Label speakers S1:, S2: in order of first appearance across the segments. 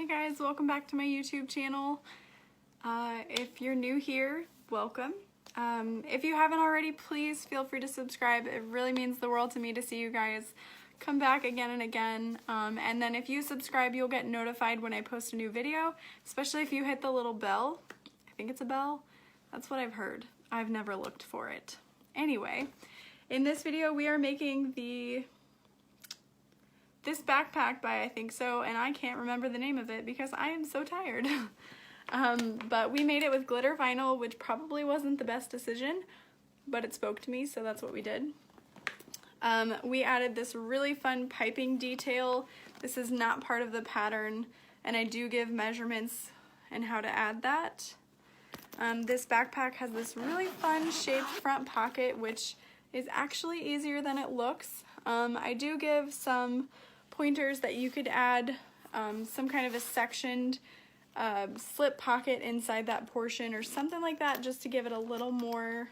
S1: guys, welcome back to my YouTube channel. If you're new here, welcome. If you haven't already, please feel free to subscribe. It really means the world to me to see you guys come back again and again. And then if you subscribe, you'll get notified when I post a new video, especially if you hit the little bell. I think it's a bell. That's what I've heard. I've never looked for it. Anyway, in this video we are making this backpack by iThinkSew, and I can't remember the name of it because I am so tired. But we made it with glitter vinyl, which probably wasn't the best decision, but it spoke to me, so that's what we did. We added this really fun piping detail. This is not part of the pattern, and I do give measurements and how to add that. This backpack has this really fun shaped front pocket, which is actually easier than it looks. I do give some pointers that you could add some kind of a sectioned slip pocket inside that portion or something like that, just to give it a little more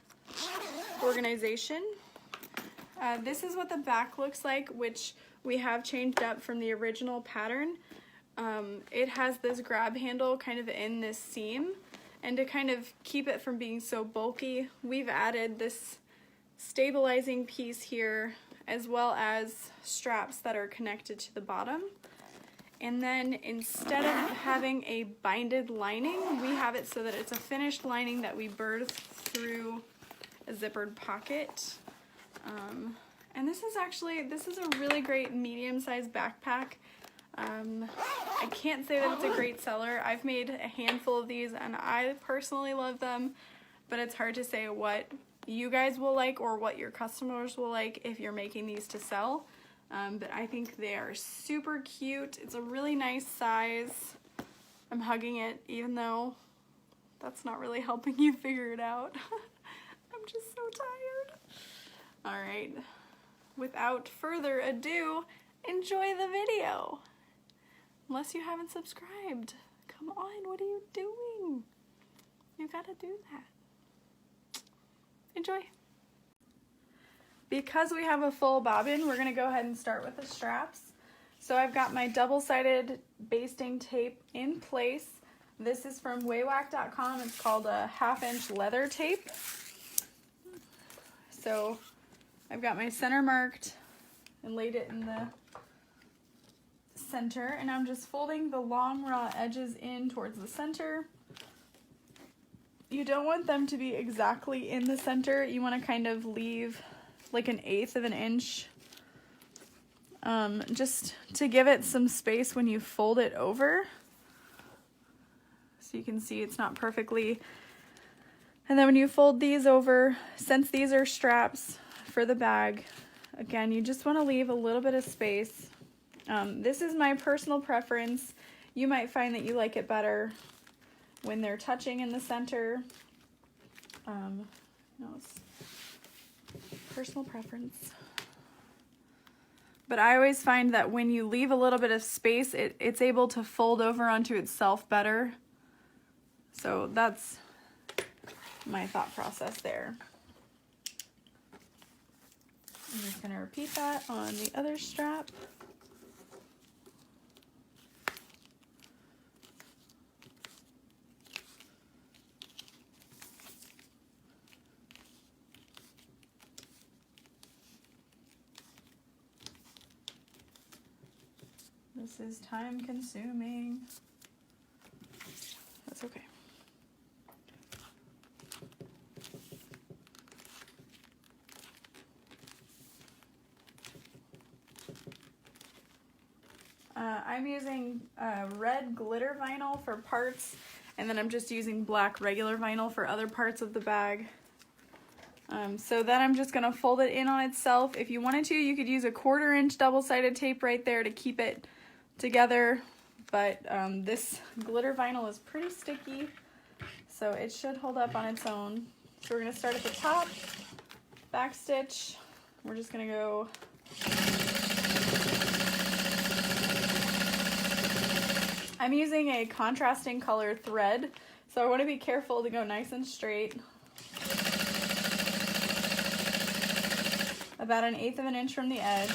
S1: organization. This is what the back looks like, which we have changed up from the original pattern. It has this grab handle kind of in this seam, and to kind of keep it from being so bulky, we've added this stabilizing piece here, as well as straps that are connected to the bottom. And then instead of having a binded lining, we have it so that it's a finished lining that we burr through a zippered pocket. And this is a really great medium-sized backpack. I can't say that it's a great seller. I've made a handful of these and I personally love them, but it's hard to say what you guys will like or what your customers will like if you're making these to sell. But I think they are super cute. It's a really nice size. I'm hugging it even though that's not really helping you figure it out. I'm just so tired. All right, without further ado, enjoy the video. Unless you haven't subscribed. Come on, what are you doing? You gotta do that. Enjoy. Because we have a full bobbin, we're gonna go ahead and start with the straps. So I've got my double-sided basting tape in place. This is from waywack.com. It's called a 1/2-inch leather tape. So I've got my center marked and laid it in the center, and I'm just folding the long raw edges in towards the center. You don't want them to be exactly in the center. You want to kind of leave like 1/8 of an inch, just to give it some space when you fold it over. So you can see it's not perfectly. And then when you fold these over, since these are straps for the bag, again, you just want to leave a little bit of space. This is my personal preference. You might find that you like it better when they're touching in the center. No, it's personal preference. But I always find that when you leave a little bit of space, it's able to fold over onto itself better. So that's my thought process there. I'm just going to repeat that on the other strap. This is time consuming. That's okay. I'm using red glitter vinyl for parts, and then I'm just using black regular vinyl for other parts of the bag. So then I'm just gonna fold it in on itself. If you wanted to, you could use a 1/4-inch double-sided tape right there to keep it together, but this glitter vinyl is pretty sticky, so it should hold up on its own. So we're gonna start at the top, back stitch. We're just gonna go I'm using a contrasting color thread, so I want to be careful to go nice and straight. About 1/8 of an inch from the edge.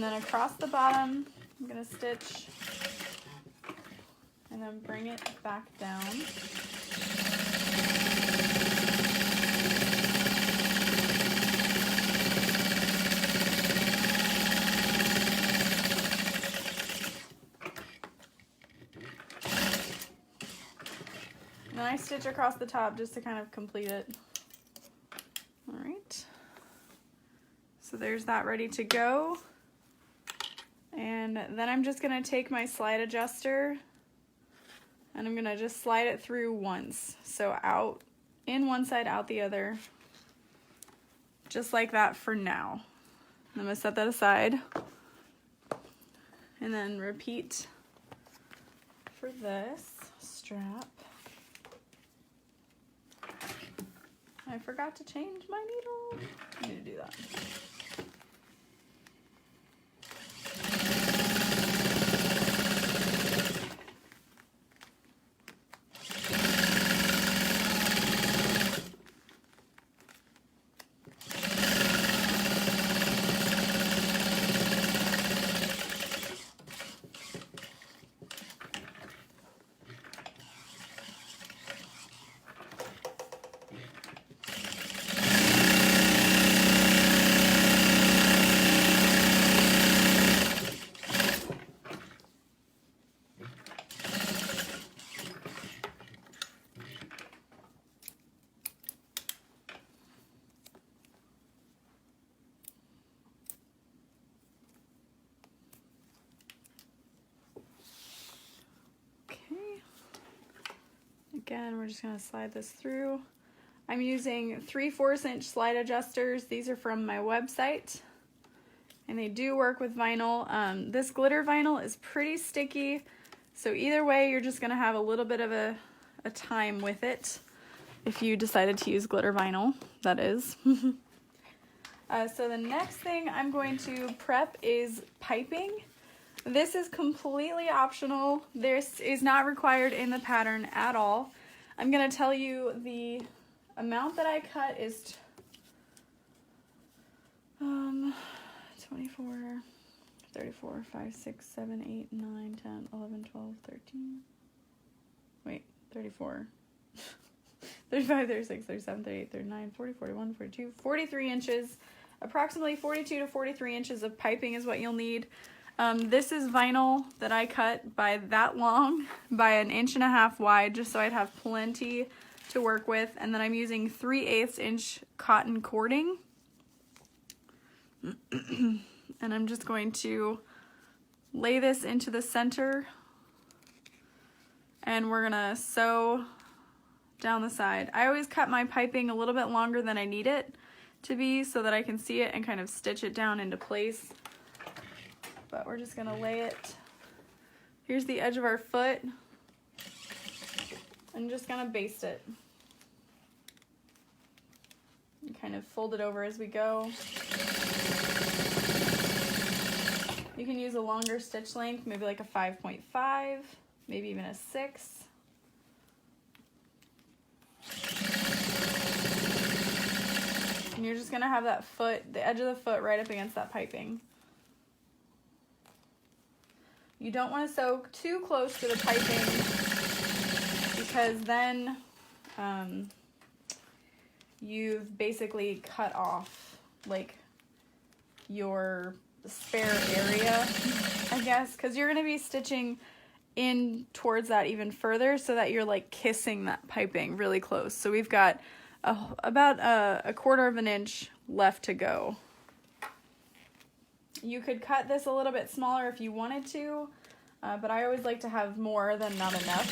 S1: And then across the bottom, I'm gonna stitch and then bring it back down. And then I stitch across the top just to kind of complete it. All right. So there's that ready to go. And then I'm just gonna take my slide adjuster and I'm gonna just slide it through once. So out in one side, out the other. Just like that for now. I'm gonna set that aside. And then repeat for this strap. I forgot to change my needle. I need to do that. Again, we're just going to slide this through. I'm using 3/4 inch slide adjusters. These are from my website, and they do work with vinyl. This glitter vinyl is pretty sticky, so either way, you're just going to have a little bit of a time with it if you decided to use glitter vinyl, that is. So the next thing I'm going to prep is piping. This is completely optional. This is not required in the pattern at all. I'm going to tell you the amount that I cut is 24, 34, 5, 6, 7, 8, 9, 10, 11, 12, 13. Wait, 34. 35, 36, 37, 38, 39, 40, 41, 42, 43 inches. Approximately 42 to 43 inches of piping is what you'll need. This is vinyl that I cut by that long, by 1.5 inches wide, just so I'd have plenty to work with. And then I'm using 3/8 inch cotton cording. And I'm just going to lay this into the center. And we're gonna sew down the side. I always cut my piping a little bit longer than I need it to be so that I can see it and kind of stitch it down into place. But we're just gonna lay it. Here's the edge of our foot. I'm just gonna baste it. And kind of fold it over as we go. You can use a longer stitch length, maybe like a 5.5, maybe even a 6. And you're just gonna have that foot, the edge of the foot right up against that piping. You don't want to sew too close to the piping because then you've basically cut off like your spare area, I guess, because you're going to be stitching in towards that even further so that you're like kissing that piping really close. So we've got about a 1/4 inch left to go. You could cut this a little bit smaller if you wanted to, but I always like to have more than not enough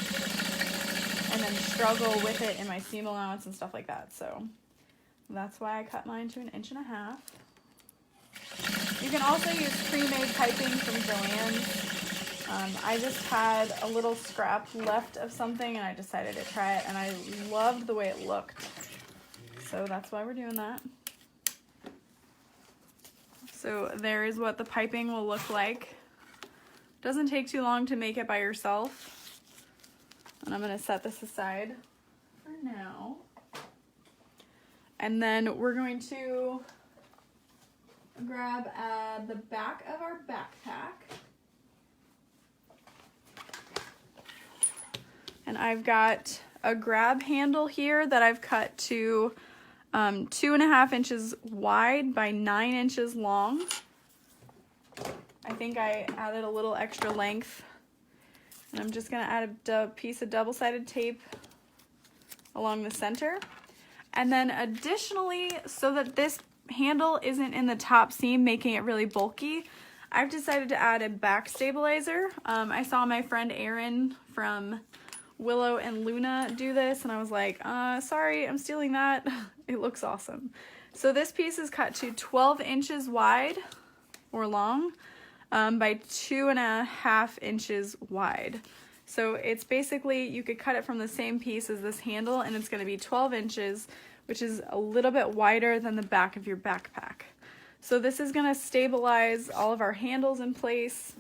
S1: and then struggle with it in my seam allowance and stuff like that. So that's why I cut mine to 1.5 inches. You can also use pre-made piping from Joann's. I just had a little scrap left of something and I decided to try it and I loved the way it looked. So that's why we're doing that. So there is what the piping will look like. Doesn't take too long to make it by yourself. And I'm going to set this aside for now. And then we're going to grab the back of our backpack. And I've got a grab handle here that I've cut to 2.5 inches wide by 9 inches long. I think I added a little extra length. And I'm just gonna add a piece of double-sided tape along the center. And then additionally, so that this handle isn't in the top seam, making it really bulky, I've decided to add a back stabilizer. I saw my friend Erin from Willow and Luna do this, and I was like, sorry, I'm stealing that. It looks awesome. So this piece is cut to 12 inches wide or long by 2.5 inches wide. So it's basically, you could cut it from the same piece as this handle, and it's going to be 12 inches, which is a little bit wider than the back of your backpack. So this is going to stabilize all of our handles in place.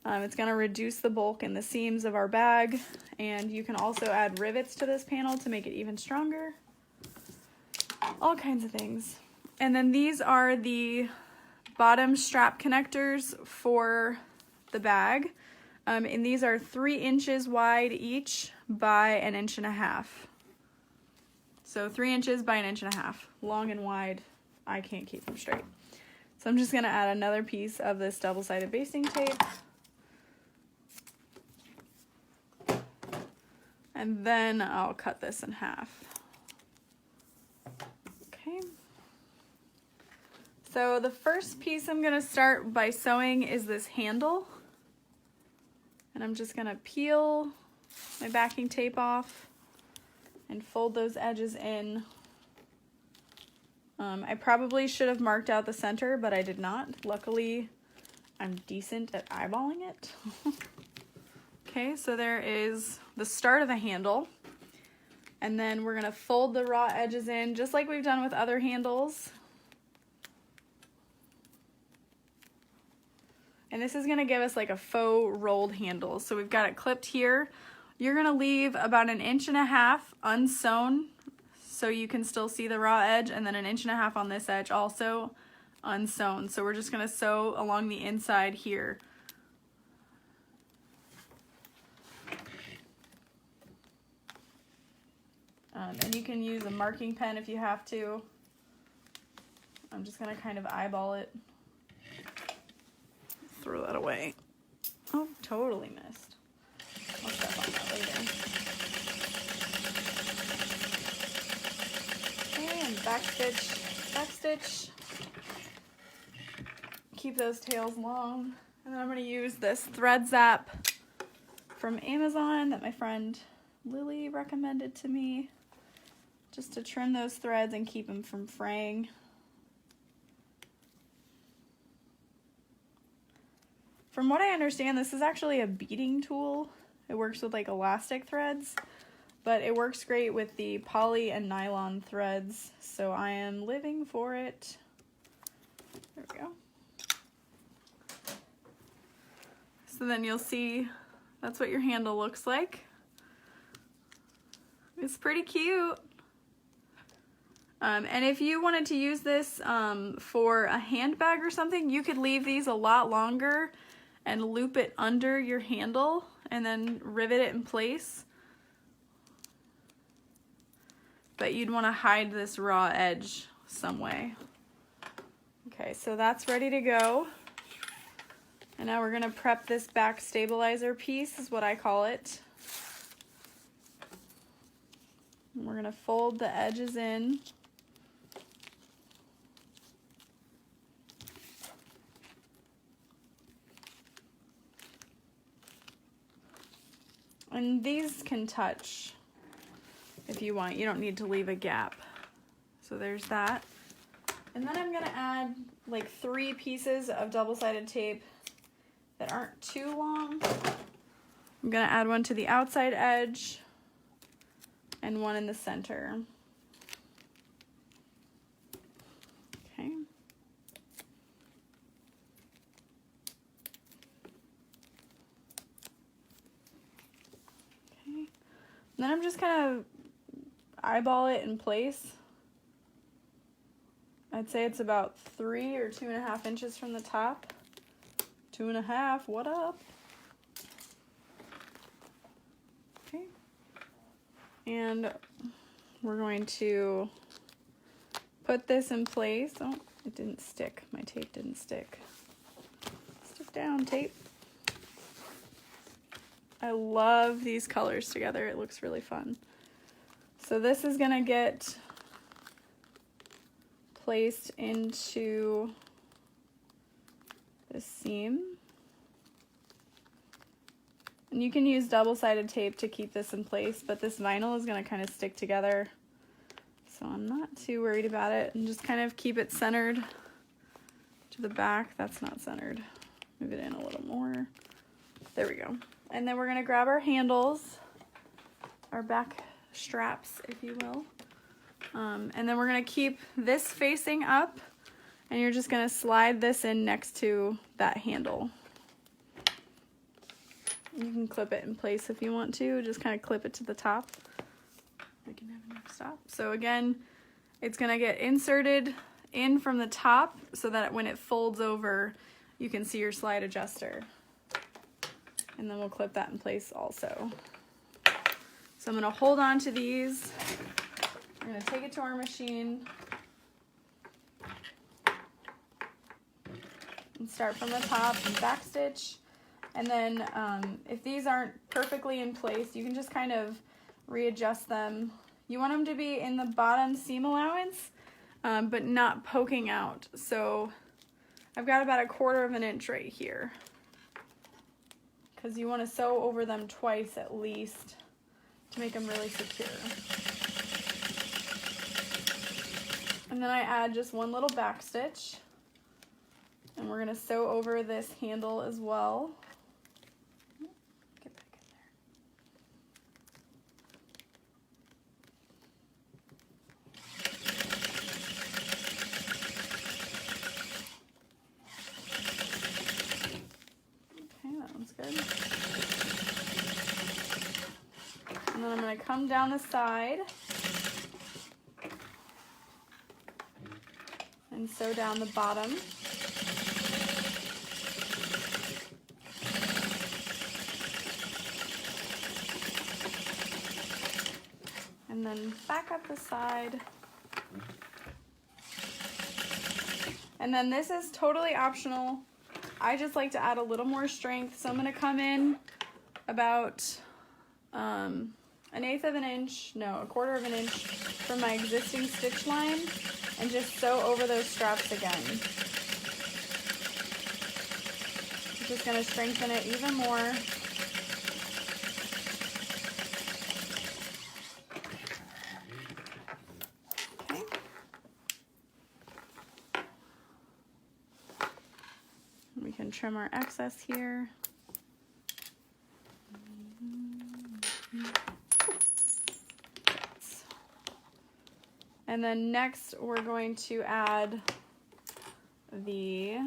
S1: It's going to reduce the bulk in the seams of our bag, and you can also add rivets to this panel to make it even stronger. All kinds of things. And then these are the bottom strap connectors for the bag. And these are 3 inches wide each by 1.5 inches. So 3 inches by 1.5 inches, long and wide. I can't keep them straight. So I'm just gonna add another piece of this double-sided basting tape. And then I'll cut this in half. Okay. So the first piece I'm gonna start by sewing is this handle. And I'm just gonna peel my backing tape off and fold those edges in. I probably should have marked out the center, but I did not. Luckily, I'm decent at eyeballing it. Okay, so there is the start of the handle. And then we're gonna fold the raw edges in, just like we've done with other handles. And this is gonna give us like a faux rolled handle. So we've got it clipped here. You're gonna leave about 1.5 inches unsewn so you can still see the raw edge, and then 1.5 inches on this edge also unsewn. So we're just gonna sew along the inside here. And you can use a marking pen if you have to. I'm just gonna kind of eyeball it. Throw that away. Oh, totally missed. I'll step on that later. Okay, and back stitch. Keep those tails long. And then I'm gonna use this thread zap from Amazon that my friend Lily recommended to me, just to trim those threads and keep them from fraying. From what I understand, this is actually a beading tool. It works with like elastic threads, but it works great with the poly and nylon threads, so I am living for it. There we go. So then you'll see that's what your handle looks like. It's pretty cute. And if you wanted to use this for a handbag or something, you could leave these a lot longer and loop it under your handle and then rivet it in place. But you'd want to hide this raw edge some way. Okay, so that's ready to go. And now we're gonna prep this back stabilizer piece, is what I call it. And we're gonna fold the edges in. And these can touch if you want. You don't need to leave a gap. So there's that. And then I'm gonna add like 3 pieces of double-sided tape that aren't too long. I'm gonna add one to the outside edge and one in the center. Okay. Then I'm just kind of eyeball it in place I'd say it's about 3 or 2.5 inches from the top. 2.5, what up? Okay. And we're going to put this in place. Oh, it didn't stick. My tape didn't stick. Stick down, tape. I love these colors together. It looks really fun. So this is gonna get placed into this seam. And you can use double-sided tape to keep this in place, but this vinyl is gonna kind of stick together. So I'm not too worried about it, and just kind of keep it centered to the back. That's not centered. Move it in a little more. There we go. And then we're gonna grab our handles, our back straps, if you will. And then we're gonna keep this facing up, and you're just gonna slide this in next to that handle. You can clip it in place if you want to, just kind of clip it to the top. We can have enough stop. So again, it's gonna get inserted in from the top so that when it folds over, you can see your slide adjuster. And then we'll clip that in place also. So I'm gonna hold on to these. We're gonna take it to our machine and start from the top and back stitch. And then if these aren't perfectly in place, you can just kind of readjust them. You want them to be in the bottom seam allowance, but not poking out. So I've got about 1/4 inch right here, because you want to sew over them twice at least to make them really secure. And then I add just one little back stitch, and we're going to sew over this handle as well. Get back in there. Okay, that one's good. And then I'm going to come down the side and sew down the bottom. And then back up the side. And then this is totally optional. I just like to add a little more strength, so I'm going to come in about 1/8 inch, no, 1/4 inch from my existing stitch line, and just sew over those straps again. I'm just going to strengthen it even more. Okay. We can trim our excess here. And then next we're going to add the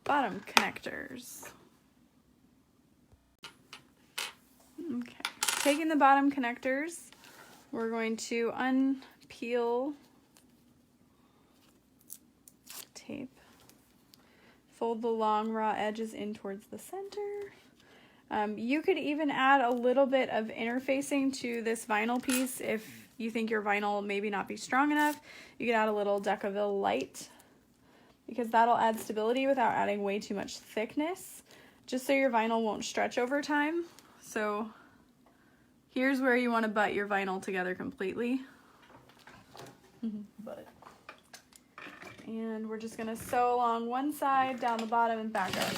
S1: bottom connectors. Okay, taking the bottom connectors, we're going to unpeel tape, fold the long raw edges in towards the center. You could even add a little bit of interfacing to this vinyl piece if you think your vinyl maybe not be strong enough. You could add a little Decaville light, because that'll add stability without adding way too much thickness, just so your vinyl won't stretch over time. So here's where you want to butt your vinyl together completely. Butt it. And we're just going to sew along one side, down the bottom, and back up.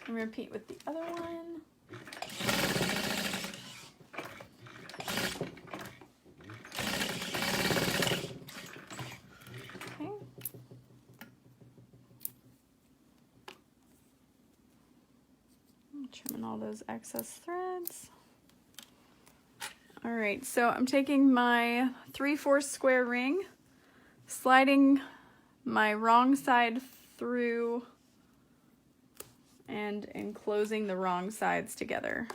S1: And repeat with the other one. Okay. I'm trimming all those excess threads. All right, so I'm taking my 3/4 square ring, sliding my wrong side through and enclosing the wrong sides together.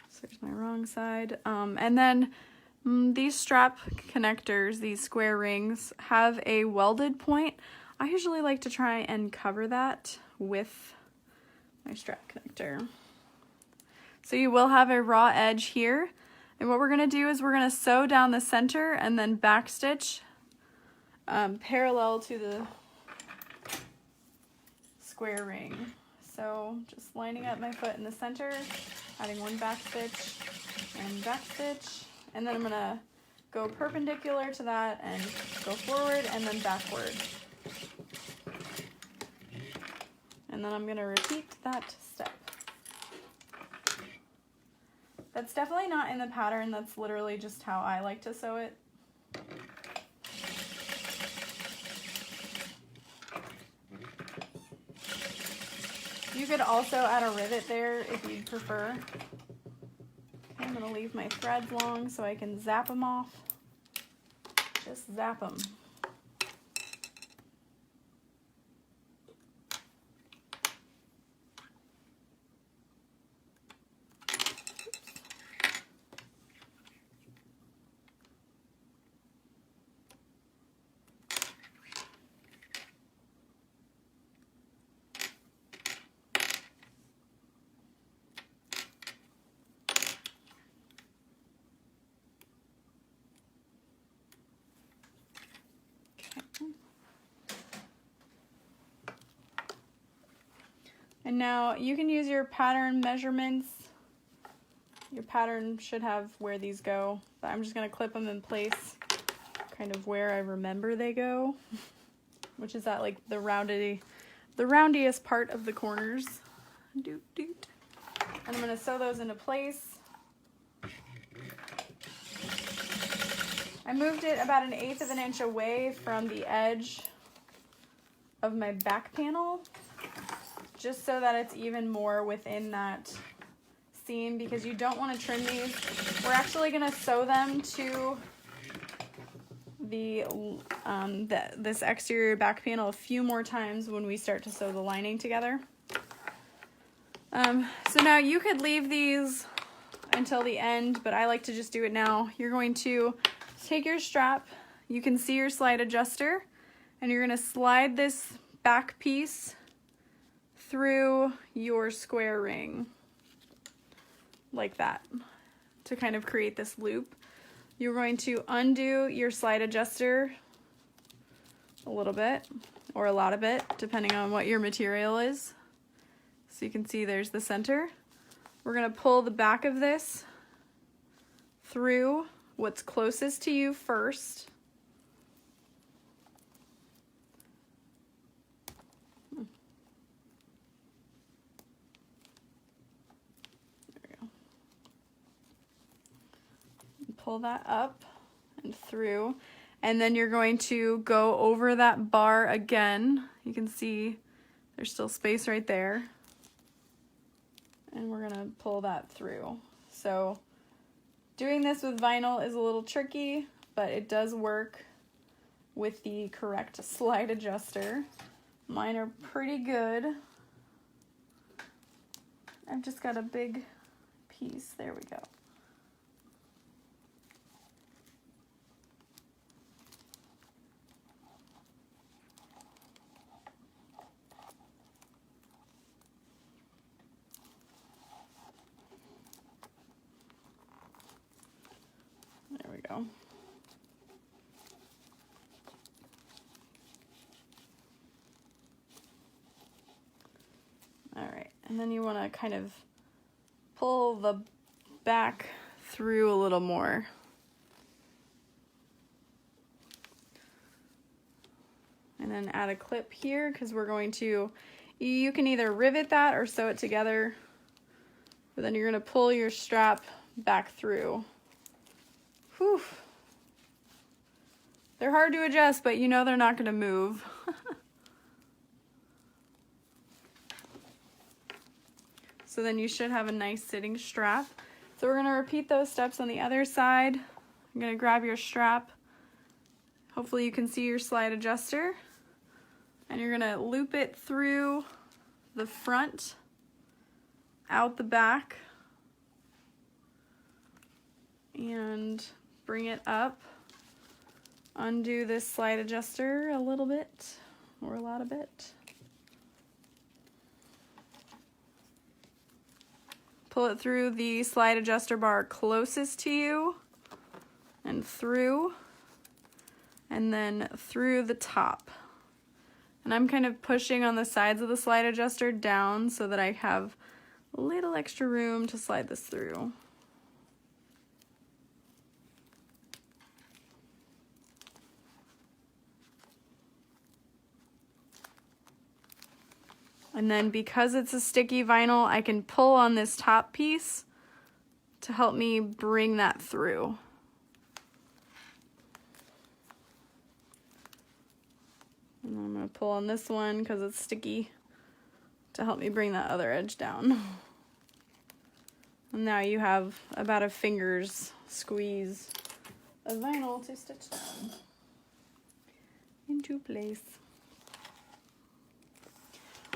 S1: So there's my wrong side. And then these strap connectors, these square rings, have a welded point. I usually like to try and cover that with my strap connector. So you will have a raw edge here. And what we're gonna do is we're gonna sew down the center and then backstitch parallel to the square ring. So just lining up my foot in the center, adding one backstitch and backstitch, and then I'm gonna go perpendicular to that and go forward and then backward. And then I'm gonna repeat that step. That's definitely not in the pattern, that's literally just how I like to sew it. You could also add a rivet there if you'd prefer. Okay, I'm gonna leave my threads long so I can zap them off. Just zap them. And now you can use your pattern measurements. Your pattern should have where these go, but I'm just gonna clip them in place, kind of where I remember they go, which is at like the roundiest part of the corners. Doot, doot. And I'm gonna sew those into place. I moved it about 1/8 of an inch away from the edge of my back panel, just so that it's even more within that seam, because you don't want to trim these. We're actually going to sew them to this exterior back panel a few more times when we start to sew the lining together. So now you could leave these until the end, but I like to just do it now. You're going to take your strap, you can see your slide adjuster, and you're going to slide this back piece through your square ring like that to kind of create this loop. You're going to undo your slide adjuster a little bit or a lot of it, depending on what your material is. So you can see there's the center. We're going to pull the back of this through what's closest to you first. Pull that up and through, and then you're going to go over that bar again. You can see there's still space right there, and we're gonna pull that through. So doing this with vinyl is a little tricky, but it does work with the correct slide adjuster. Mine are pretty good. I've just got a big piece. There we go. There we go. All right, and then you want to kind of pull the back through a little more. And then add a clip here, because we're going to, you can either rivet that or sew it together, but then you're going to pull your strap back through. Whew. They're hard to adjust, but you know they're not going to move. So then you should have a nice sitting strap. So we're going to repeat those steps on the other side. I'm going to grab your strap. Hopefully you can see your slide adjuster. And you're going to loop it through the front out the back and bring it up. Undo this slide adjuster a little bit, or a lot of it. Pull it through the slide adjuster bar closest to you and through, and then through the top. And I'm kind of pushing on the sides of the slide adjuster down so that I have a little extra room to slide this through. And then because it's a sticky vinyl, I can pull on this top piece to help me bring that through. And I'm going to pull on this one because it's sticky to help me bring that other edge down. And now you have about a finger's squeeze of vinyl to stitch down into place.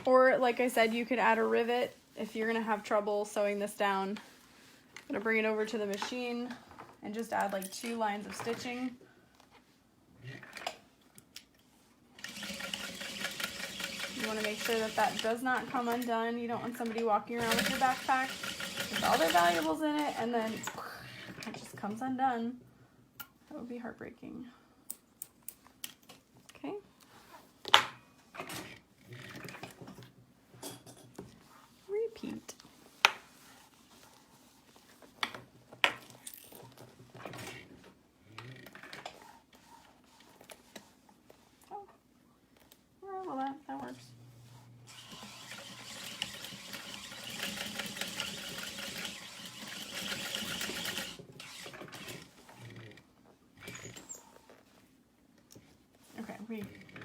S1: Or, like I said, you could add a rivet if you're going to have trouble sewing this down. I'm going to bring it over to the machine and just add like 2 lines of stitching. You want to make sure that that does not come undone. You don't want somebody walking around with your backpack with all their valuables in it and then it just comes undone. That would be heartbreaking. Okay. Repeat. Oh, well, that works. Okay,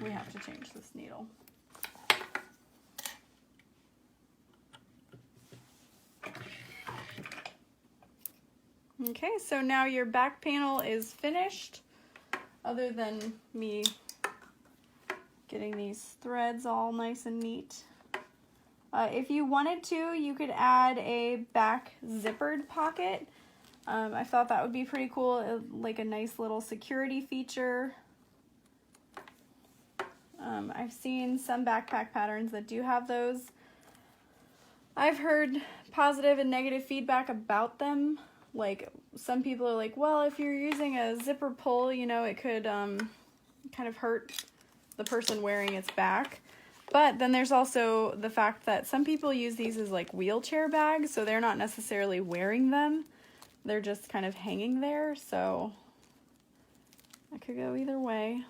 S1: we have to change this needle. Okay, so now your back panel is finished, other than me getting these threads all nice and neat. If you wanted to, you could add a back zippered pocket. I thought that would be pretty cool, like a nice little security feature. I've seen some backpack patterns that do have those. I've heard positive and negative feedback about them. Like, some people are like, well, if you're using a zipper pull, you know, it could kind of hurt the person wearing its back. But then there's also the fact that some people use these as like wheelchair bags, so they're not necessarily wearing them. They're just kind of hanging there, so I could go either way.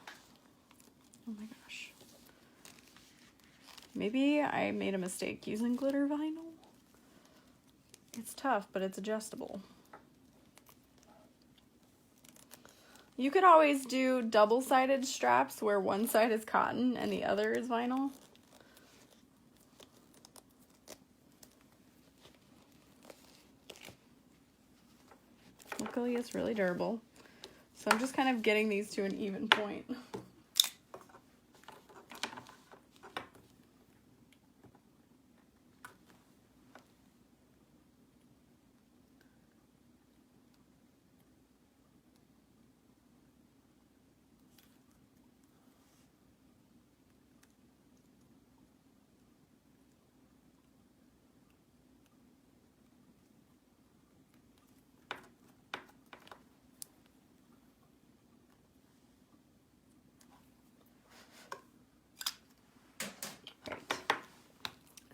S1: Oh my gosh. Maybe I made a mistake using glitter vinyl. It's tough, but it's adjustable. You could always do double-sided straps where one side is cotton and the other is vinyl. Luckily, it's really durable. So I'm just kind of getting these to an even point.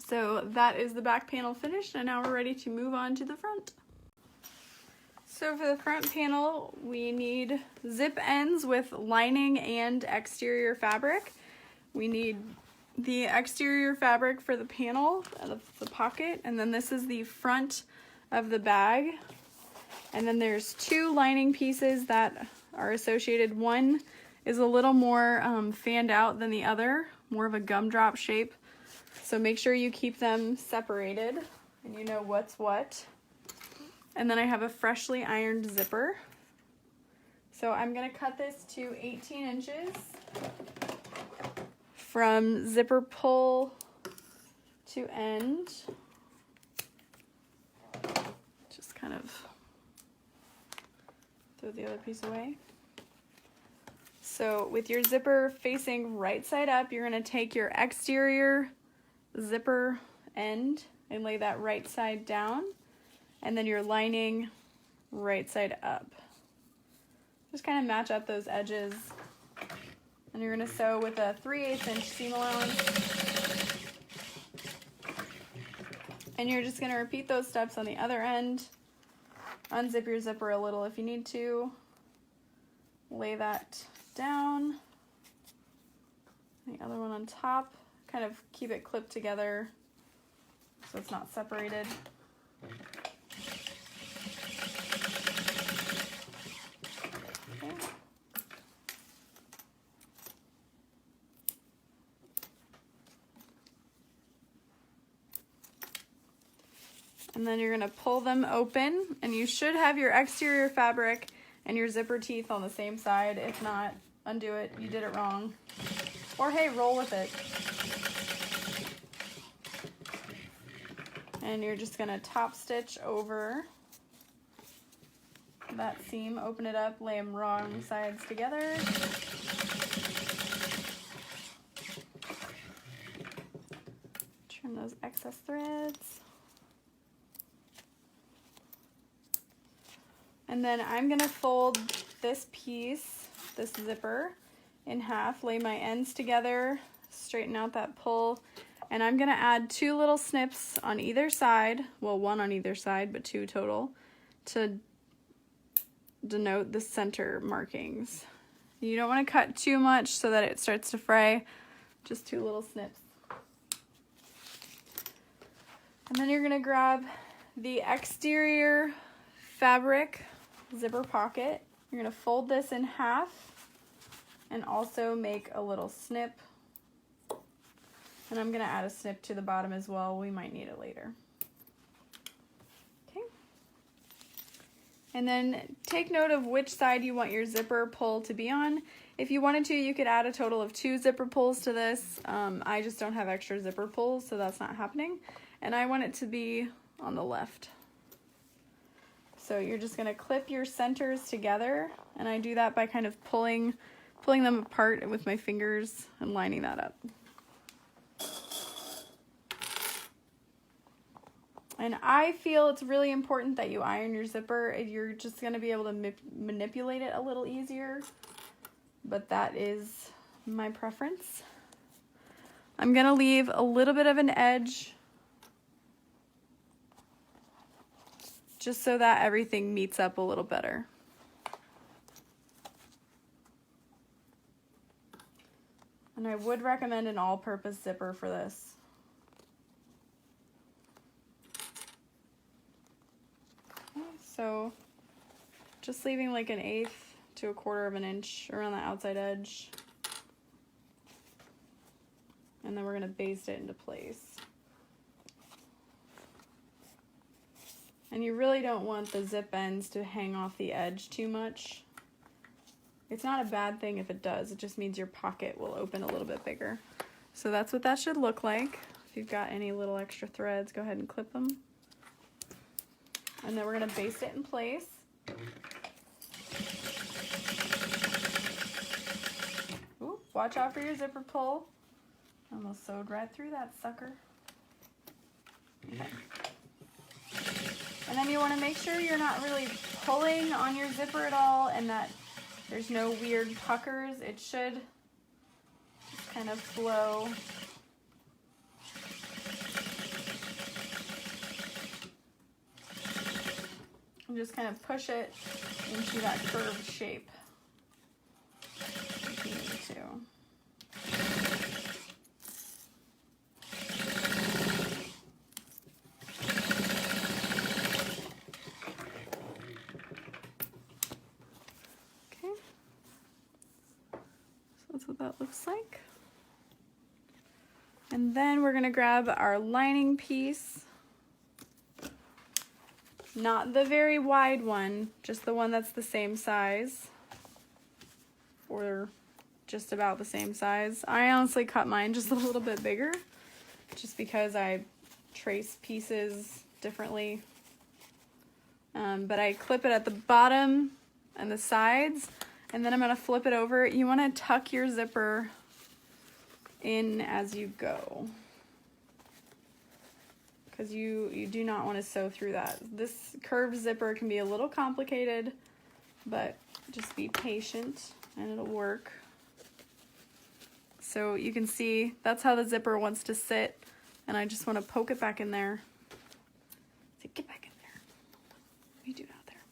S1: So that is the back panel finished, and now we're ready to move on to the front. So for the front panel, we need zip ends with lining and exterior fabric. We need the exterior fabric for the panel, the pocket, and then this is the front of the bag. And then there's 2 lining pieces that are associated. One is a little more fanned out than the other, more of a gumdrop shape. So make sure you keep them separated and you know what's what. And then I have a freshly ironed zipper. So I'm going to cut this to 18 inches from zipper pull to end. Just kind of throw the other piece away. So with your zipper facing right side up, you're going to take your exterior zipper end and lay that right side down, and then your lining right side up. Just kind of match up those edges, and you're going to sew with a 3/8 inch seam allowance. And you're just going to repeat those steps on the other end. Unzip your zipper a little if you need to. Lay that down. The other one on top. Kind of keep it clipped together so it's not separated. Okay. And then you're going to pull them open, and you should have your exterior fabric and your zipper teeth on the same side. If not, undo it. You did it wrong. Or hey, roll with it. And you're just going to top stitch over that seam, open it up, lay them wrong sides together. Trim those excess threads. And then I'm going to fold this piece, this zipper, in half, lay my ends together, straighten out that pull, and I'm going to add 2 little snips on either side, well, 1 on either side, but 2 total, to denote the center markings. You don't want to cut too much so that it starts to fray, just 2 little snips. And then you're going to grab the exterior fabric zipper pocket. You're going to fold this in half and also make a little snip. And I'm going to add a snip to the bottom as well. We might need it later. Okay. And then take note of which side you want your zipper pull to be on. If you wanted to, you could add a total of 2 zipper pulls to this. I just don't have extra zipper pulls, so that's not happening. And I want it to be on the left. So you're just going to clip your centers together, and I do that by kind of pulling them apart with my fingers and lining that up. And I feel it's really important that you iron your zipper. You're just going to be able to manipulate it a little easier, but that is my preference. I'm going to leave a little bit of an edge just so that everything meets up a little better. And I would recommend an all-purpose zipper for this. Okay, so just leaving like 1/8 to 1/4 of an inch around the outside edge. And then we're going to baste it into place. And you really don't want the zip ends to hang off the edge too much. It's not a bad thing if it does. It just means your pocket will open a little bit bigger. So that's what that should look like. If you've got any little extra threads, go ahead and clip them. And then we're going to baste it in place. Ooh, watch out for your zipper pull. Almost sewed right through that sucker. Okay. And then you want to make sure you're not really pulling on your zipper at all and that there's no weird puckers. It should just kind of flow. And just kind of push it into that curved shape if you need to. That's what that looks like. And then we're going to grab our lining piece. Not the very wide one, just the one that's the same size. Or just about the same size. I honestly cut mine just a little bit bigger. just because I trace pieces differently. But I clip it at the bottom and the sides, and then I'm gonna flip it over. You wanna tuck your zipper in as you go, because you do not want to sew through that. This curved zipper can be a little complicated, but just be patient and it'll work. So you can see that's how the zipper wants to sit, and I just want to poke it back in there. Say, get back in there. What are you doing out there?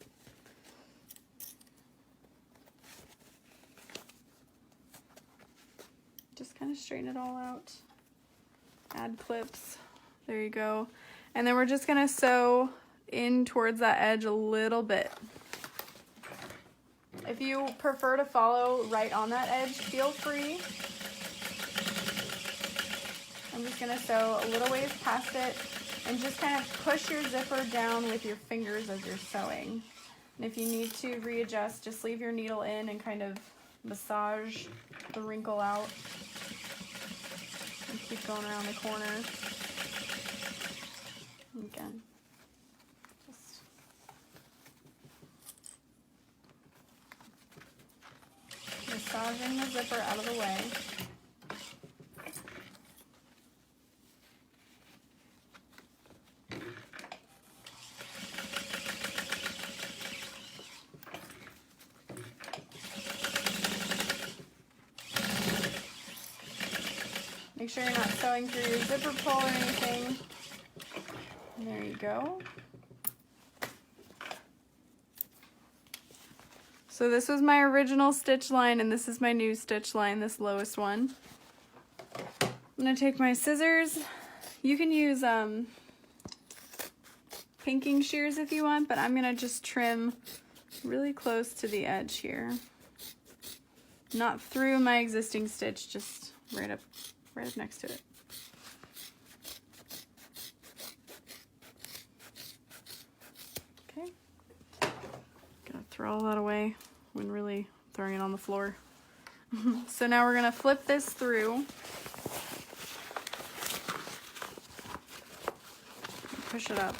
S1: Just kind of straighten it all out. Add clips. There you go. And then we're just gonna sew in towards that edge a little bit. If you prefer to follow right on that edge, feel free. I'm just gonna sew a little ways past it and just kind of push your zipper down with your fingers as you're sewing. And if you need to readjust, just leave your needle in and kind of massage the wrinkle out. And keep going around the corner. Again, just massaging the zipper out of the way. Make sure you're not sewing through your zipper pull or anything. There you go. So this was my original stitch line, and this is my new stitch line, this lowest one. I'm gonna take my scissors. You can use pinking shears if you want, but I'm gonna just trim really close to the edge here. Not through my existing stitch, just right up next to it. Okay. Gonna throw all that away when really throwing it on the floor. So now we're gonna flip this through. Push it up.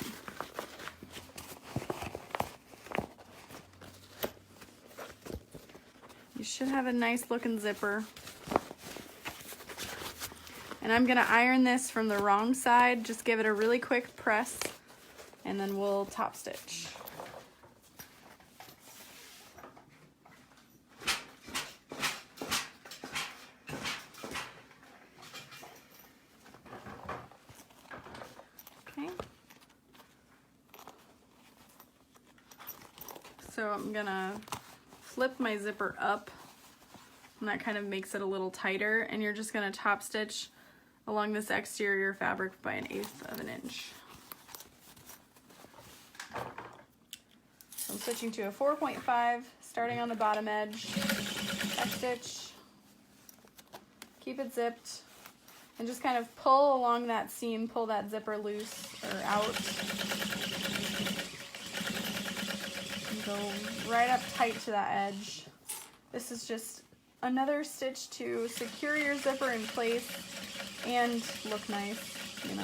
S1: You should have a nice looking zipper. And I'm gonna iron this from the wrong side. Just give it a really quick press, and then we'll top stitch. Okay. So I'm gonna flip my zipper up, and that kind of makes it a little tighter, and you're just gonna top stitch along this exterior fabric by 1/8 of an inch. So I'm switching to a 4.5, starting on the bottom edge, back stitch, keep it zipped, and just kind of pull along that seam, pull that zipper loose or out. And go right up tight to that edge. This is just another stitch to secure your zipper in place and look nice, you know.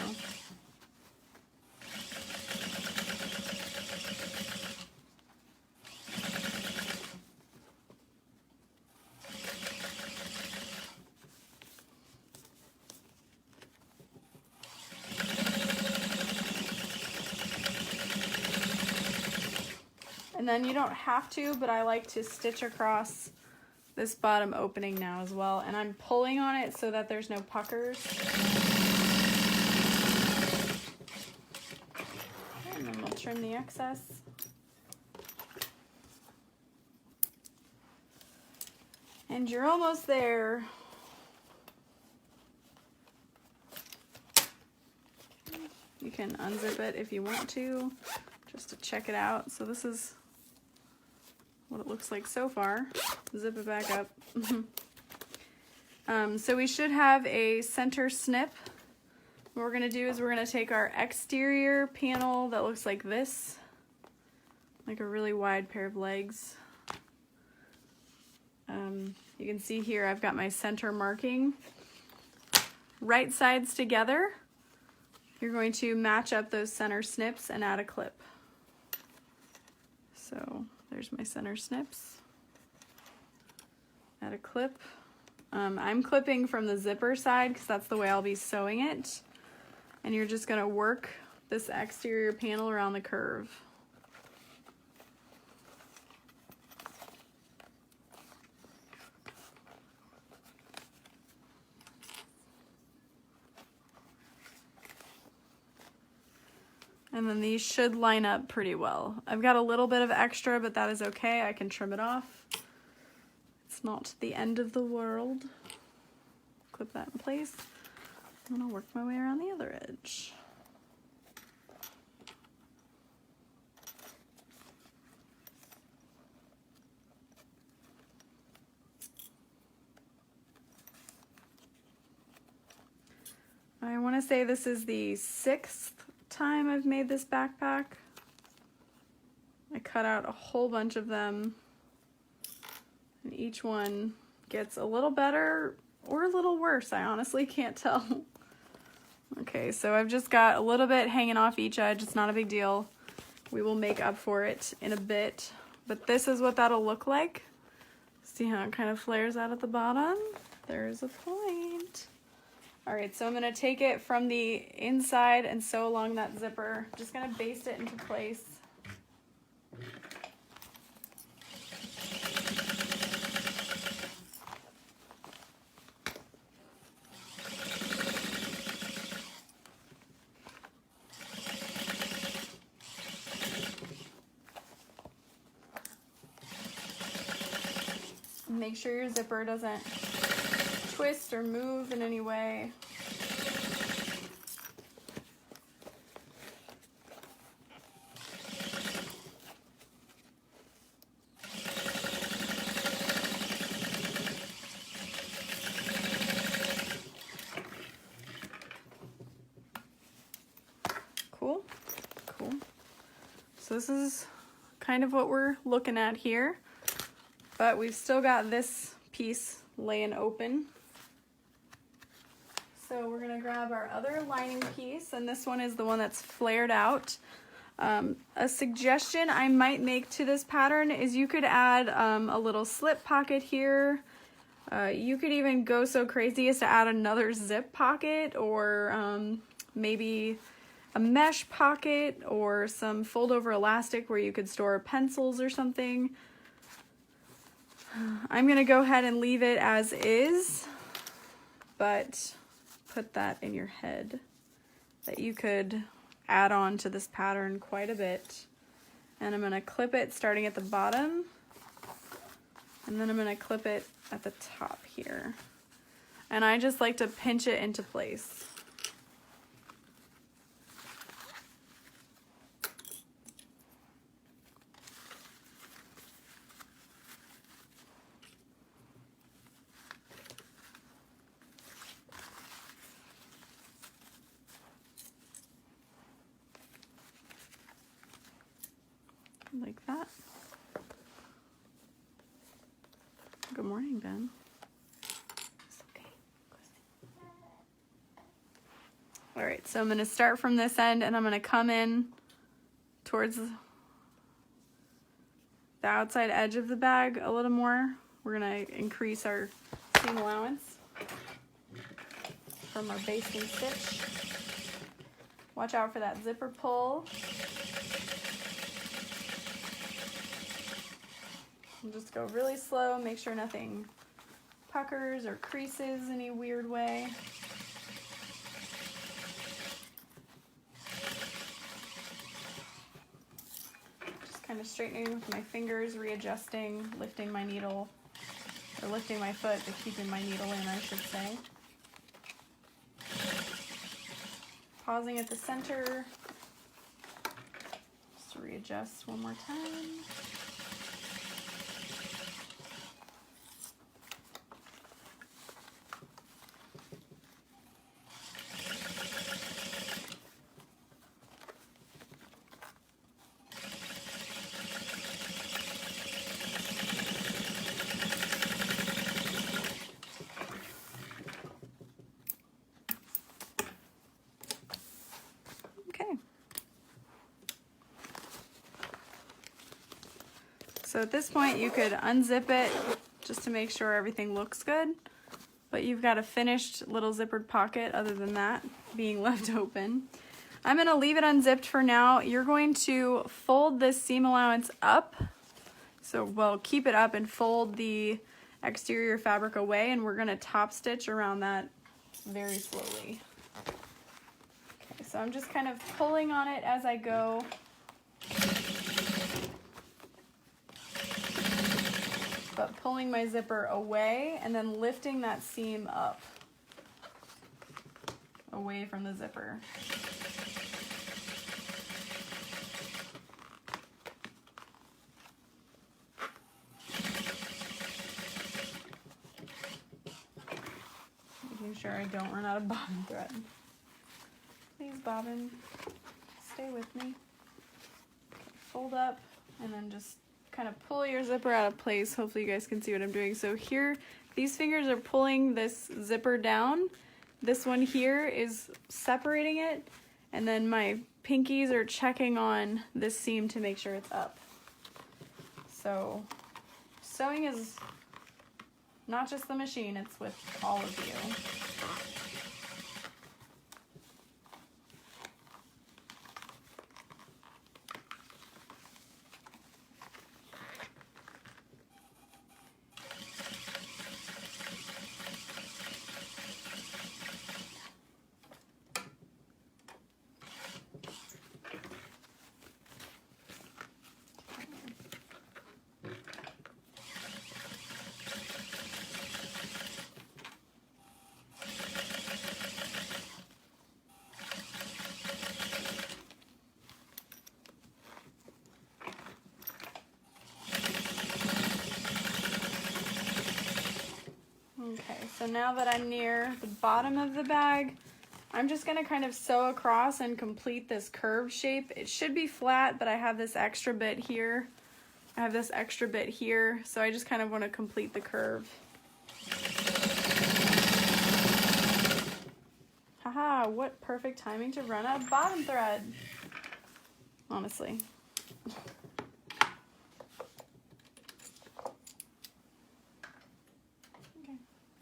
S1: And then you don't have to, but I like to stitch across this bottom opening now as well, and I'm pulling on it so that there's no puckers. Okay, and then we'll trim the excess. And you're almost there. You can unzip it if you want to, just to check it out. So this is what it looks like so far. Zip it back up. So we should have a center snip. What we're gonna do is we're gonna take our exterior panel that looks like this, like a really wide pair of legs. You can see here I've got my center marking. right sides together, you're going to match up those center snips and add a clip. So there's my center snips. Add a clip. I'm clipping from the zipper side because that's the way I'll be sewing it. And you're just going to work this exterior panel around the curve. And then these should line up pretty well. I've got a little bit of extra, but that is okay. I can trim it off. It's not the end of the world. Clip that in place. And I'll work my way around the other edge. I want to say this is the 6th time I've made this backpack. I cut out a whole bunch of them, and each one gets a little better or a little worse. I honestly can't tell. Okay, so I've just got a little bit hanging off each edge. It's not a big deal. We will make up for it in a bit, but this is what that'll look like. See how it kind of flares out at the bottom? There's a point. All right, so I'm gonna take it from the inside and sew along that zipper. Just gonna baste it into place. Make sure your zipper doesn't twist or move in any way. Cool, cool. So this is kind of what we're looking at here, but we've still got this piece laying open. So we're gonna grab our other lining piece, and this one is the one that's flared out. A suggestion I might make to this pattern is you could add a little slip pocket here. You could even go so crazy as to add another zip pocket, or maybe a mesh pocket, or some fold over elastic where you could store pencils or something. I'm gonna go ahead and leave it as is, but put that in your head that you could add on to this pattern quite a bit. And I'm gonna clip it starting at the bottom, and then I'm gonna clip it at the top here. And I just like to pinch it into place. Like that. Good morning, Ben. It's okay. All right, so I'm going to start from this end, and I'm going to come in towards the outside edge of the bag a little more. We're going to increase our seam allowance from our basting stitch. Watch out for that zipper pull. And just go really slow, make sure nothing puckers or creases any weird way. Just kind of straightening with my fingers, readjusting, lifting my needle, or lifting my foot, but keeping my needle in, I should say. Pausing at the center, just to readjust one more time. So at this point you could unzip it just to make sure everything looks good, but you've got a finished little zippered pocket other than that being left open. I'm gonna leave it unzipped for now. You're going to fold this seam allowance up. So we'll keep it up and fold the exterior fabric away, and we're gonna top stitch around that very slowly. Okay, so I'm just kind of pulling on it as I go. But pulling my zipper away and then lifting that seam up away from the zipper. Making sure I don't run out of bobbin thread. Please, bobbin, stay with me. Okay, fold up and then just kind of pull your zipper out of place. Hopefully you guys can see what I'm doing. So here, these fingers are pulling this zipper down. This one here is separating it, and then my pinkies are checking on this seam to make sure it's up. So sewing is not just the machine, it's with all of you. Okay, so now that I'm near the bottom of the bag, I'm just gonna kind of sew across and complete this curved shape. It should be flat, but I have this extra bit here. I have this extra bit here, so I just kind of want to complete the curve. Haha, what perfect timing to run out of bottom thread. Honestly.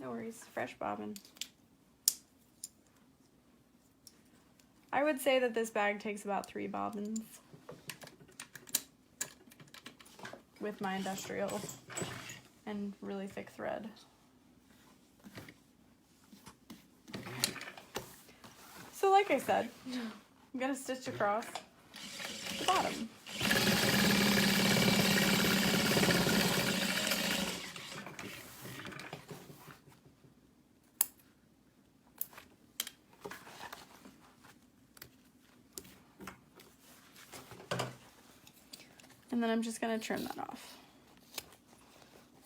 S1: No worries, fresh bobbin. I would say that this bag takes about 3 bobbins with my industrial and really thick thread. So like I said, I'm gonna stitch across the bottom. And then I'm just gonna trim that off.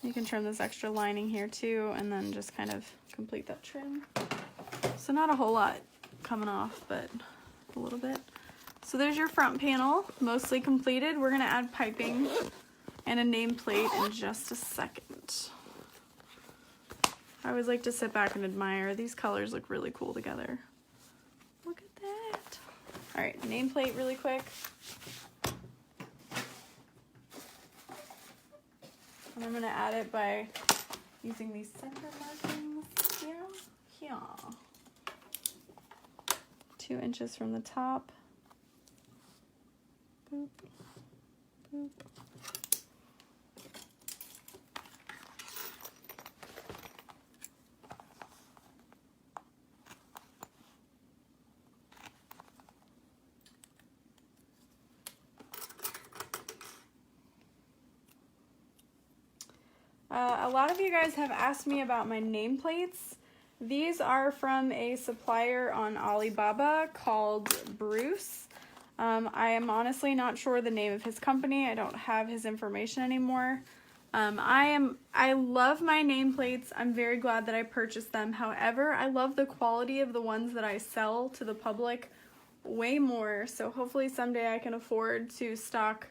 S1: You can trim this extra lining here too, and then just kind of complete that trim. So not a whole lot coming off, but a little bit. So there's your front panel, mostly completed. We're gonna add piping and a nameplate in just a second. I always like to sit back and admire. These colors look really cool together. Look at that. All right, nameplate really quick. And I'm gonna add it by using these center markings here. 2 inches from the top. Boop, boop. A lot of you guys have asked me about my nameplates. These are from a supplier on Alibaba called Bruce. I am honestly not sure the name of his company. I don't have his information anymore. I love my nameplates. I'm very glad that I purchased them. However, I love the quality of the ones that I sell to the public way more. So hopefully someday I can afford to stock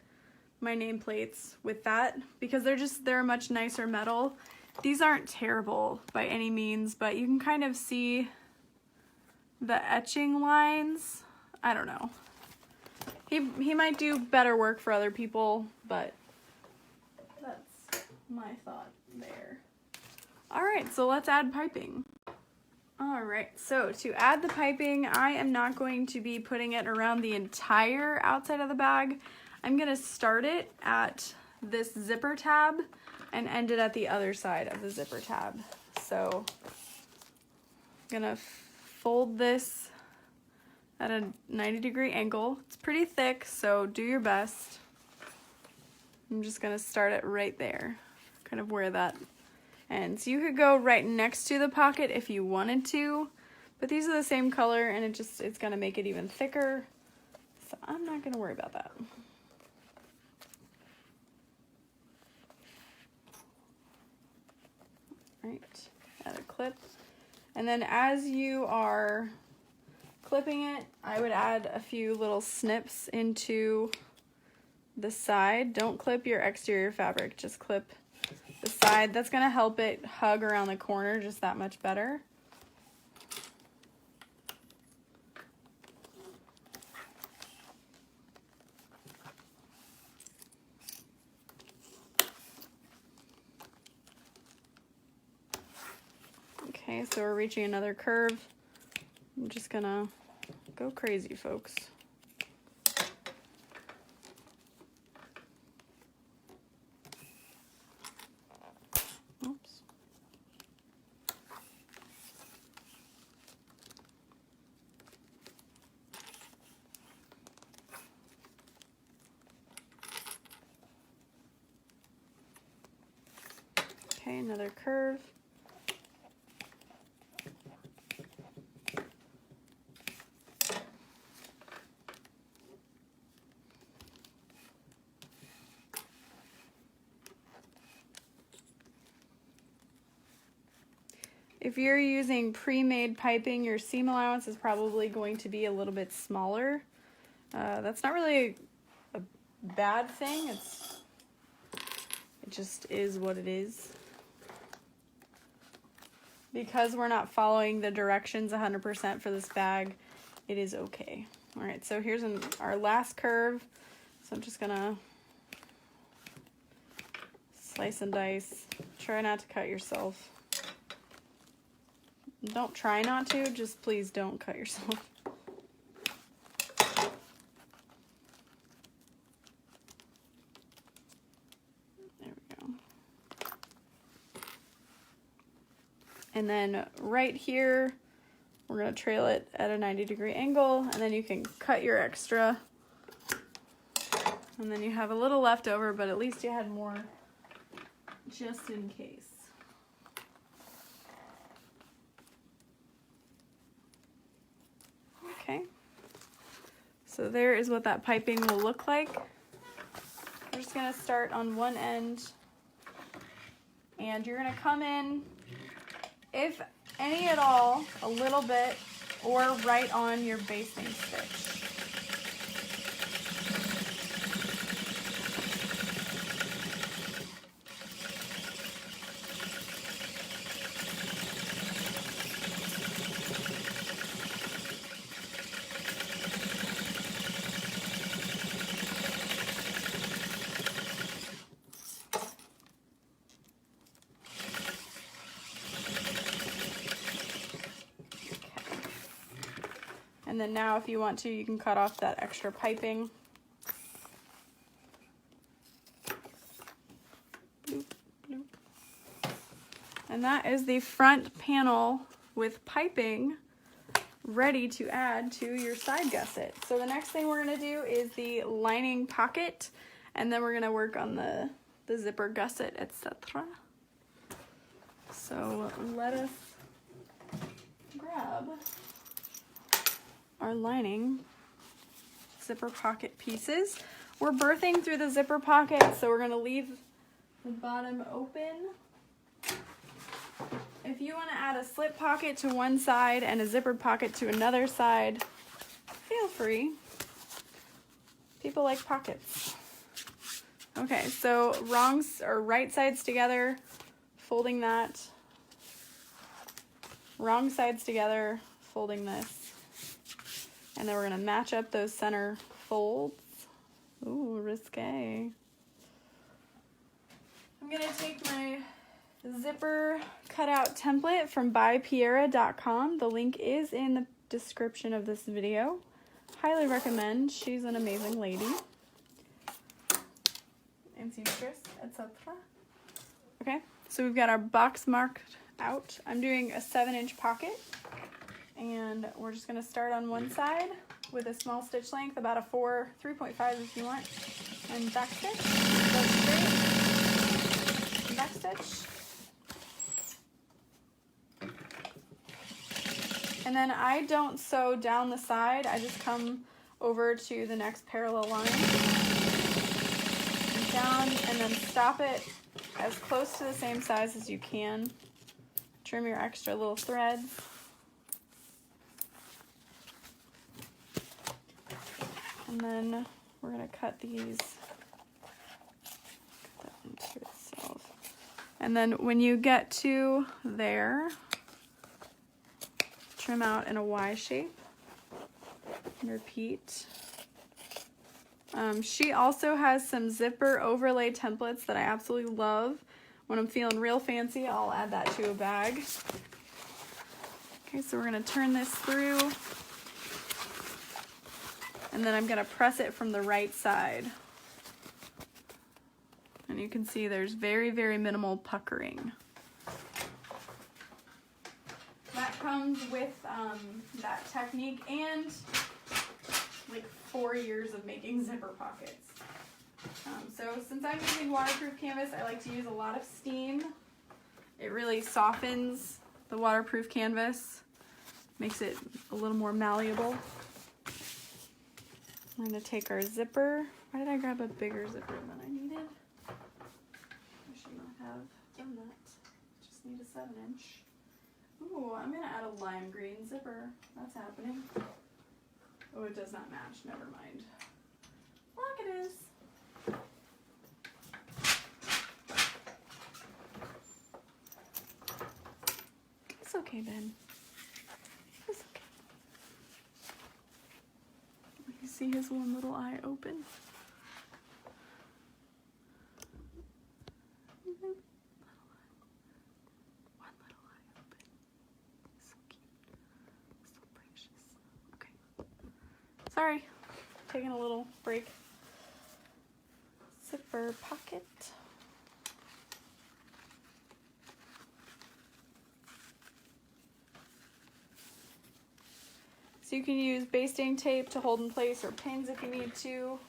S1: my nameplates with that, because they're a much nicer metal. These aren't terrible by any means, but you can kind of see the etching lines. I don't know. He might do better work for other people, but my thought there. All right, so let's add piping. All right, so to add the piping, I am not going to be putting it around the entire outside of the bag. I'm gonna start it at this zipper tab and end it at the other side of the zipper tab. So I'm gonna fold this at a 90-degree angle. It's pretty thick, so do your best. I'm just gonna start it right there, kind of where that ends. You could go right next to the pocket if you wanted to, but these are the same color and it's gonna make it even thicker. So I'm not gonna worry about that. Right, add a clip. And then as you are clipping it, I would add a few little snips into the side. Don't clip your exterior fabric, just clip the side. That's gonna help it hug around the corner just that much better. Okay, so we're reaching another curve. I'm just gonna go crazy, folks. Oops. Okay, another curve. If you're using pre-made piping, your seam allowance is probably going to be a little bit smaller. That's not really a bad thing. It just is what it is. Because we're not following the directions 100% for this bag, it is okay. All right, so here's our last curve. So I'm just gonna slice and dice. Try not to cut yourself. Don't try not to, just please don't cut yourself. There we go. And then right here, we're gonna trail it at a 90-degree angle, and then you can cut your extra. And then you have a little left over, but at least you had more just in case. Okay, so there is what that piping will look like. We're just gonna start on one end, and you're gonna come in, if any at all, a little bit, or right on your basting stitch. And then now if you want to, you can cut off that extra piping. Bloop, bloop. And that is the front panel with piping ready to add to your side gusset. So the next thing we're gonna do is the lining pocket, and then we're gonna work on the zipper gusset, etc. So let us grab our lining zipper pocket pieces. We're birthing through the zipper pocket, so we're gonna leave the bottom open. If you wanna add a slip pocket to one side and a zippered pocket to another side, feel free. People like pockets. Okay, so right sides together, folding that. Wrong sides together, folding this. And then we're gonna match up those center folds. Ooh, risque. I'm gonna take my zipper cutout template from buypiera.com. The link is in the description of this video. Highly recommend. She's an amazing lady. And seamstress, etc. Okay, so we've got our box marked out. I'm doing a 7-inch pocket, and we're just gonna start on one side with a small stitch length, about a 3.5 if you want, and back stitch, go straight, and back stitch. And then I don't sew down the side, I just come over to the next parallel line, and down, and then stop it as close to the same size as you can. Trim your extra little threads. And then we're going to cut these, cut that into itself. And then when you get to there, trim out in a Y shape and repeat. She also has some zipper overlay templates that I absolutely love. When I'm feeling real fancy, I'll add that to a bag. Okay, so we're going to turn this through. And then I'm going to press it from the right side. And you can see there's very, very minimal puckering. That comes with that technique and like 4 years of making zipper pockets. So since I'm using waterproof canvas, I like to use a lot of steam. It really softens the waterproof canvas, makes it a little more malleable. We're going to take our zipper. Why did I grab a bigger zipper than I needed? I should not have done that. Just need a 7-inch. Ooh, I'm going to add a lime green zipper. That's happening. Oh, it does not match. Never mind. Look, it is. It's okay, Ben. It's okay. You see his one little eye open? One little eye open. So cute. So precious. Okay. Sorry. Taking a little break. Zipper pocket. So you can use basting tape to hold in place or pins if you need to.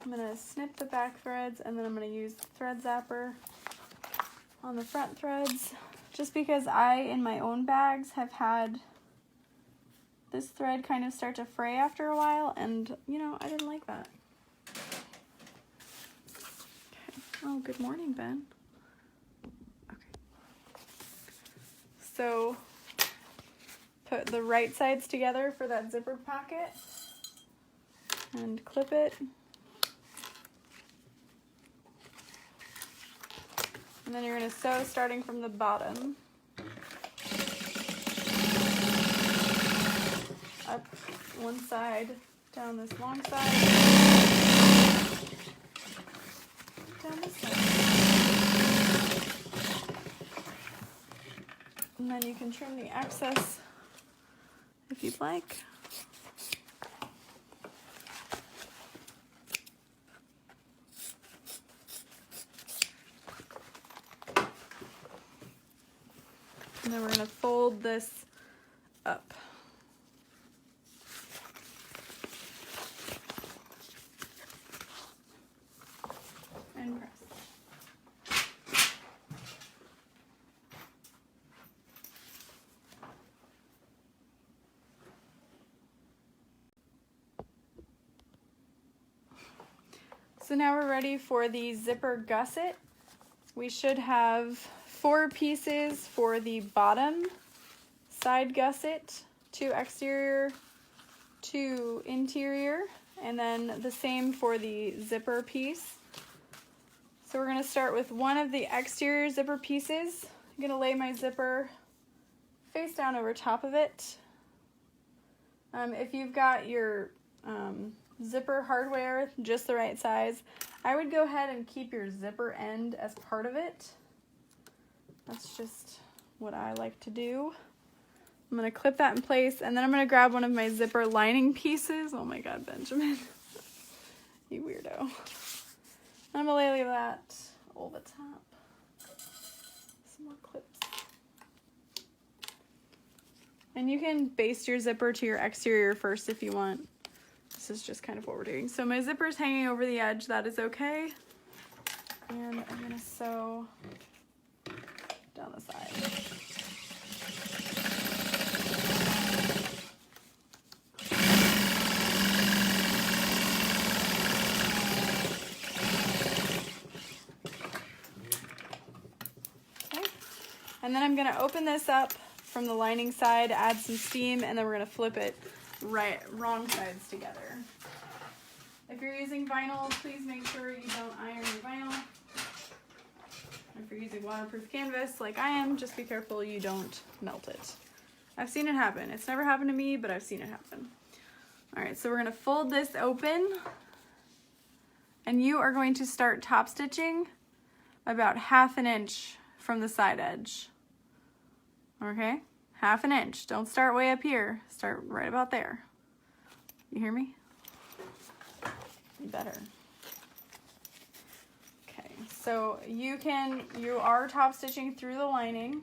S1: I'm going to snip the back threads, and then I'm going to use the thread zapper on the front threads, just because I, in my own bags, have had this thread kind of start to fray after a while, and, you know, I didn't like that. Okay. Oh, good morning, Ben. Okay. So, put the right sides together for that zipper pocket, and clip it. And then you're going to sew starting from the bottom. Up one side, down this long side, down this side. And then you can trim the excess if you'd like. And then we're going to fold this up. And press. So now we're ready for the zipper gusset. We should have 4 pieces for the bottom side gusset, 2 exterior, 2 interior, and then the same for the zipper piece. So we're going to start with one of the exterior zipper pieces. I'm going to lay my zipper face down over top of it. If you've got your zipper hardware just the right size, I would go ahead and keep your zipper end as part of it. That's just what I like to do. I'm going to clip that in place, and then I'm going to grab one of my zipper lining pieces. Oh my god, Benjamin. You weirdo. I'm going to lay that over the top. Some more clips. And you can baste your zipper to your exterior first if you want. This is just kind of what we're doing. So my zipper is hanging over the edge. That is okay. And I'm going to sew down the side. Okay. And then I'm going to open this up from the lining side, add some steam, and then we're going to flip it wrong sides together. If you're using vinyl, please make sure you don't iron your vinyl. If you're using waterproof canvas like I am, just be careful you don't melt it. I've seen it happen. It's never happened to me, but I've seen it happen. Alright, so we're going to fold this open, and you are going to start top stitching about 1/2 inch from the side edge. Okay? 1/2 inch. Don't start way up here. Start right about there. You hear me? You better. Okay, so you are top stitching through the lining.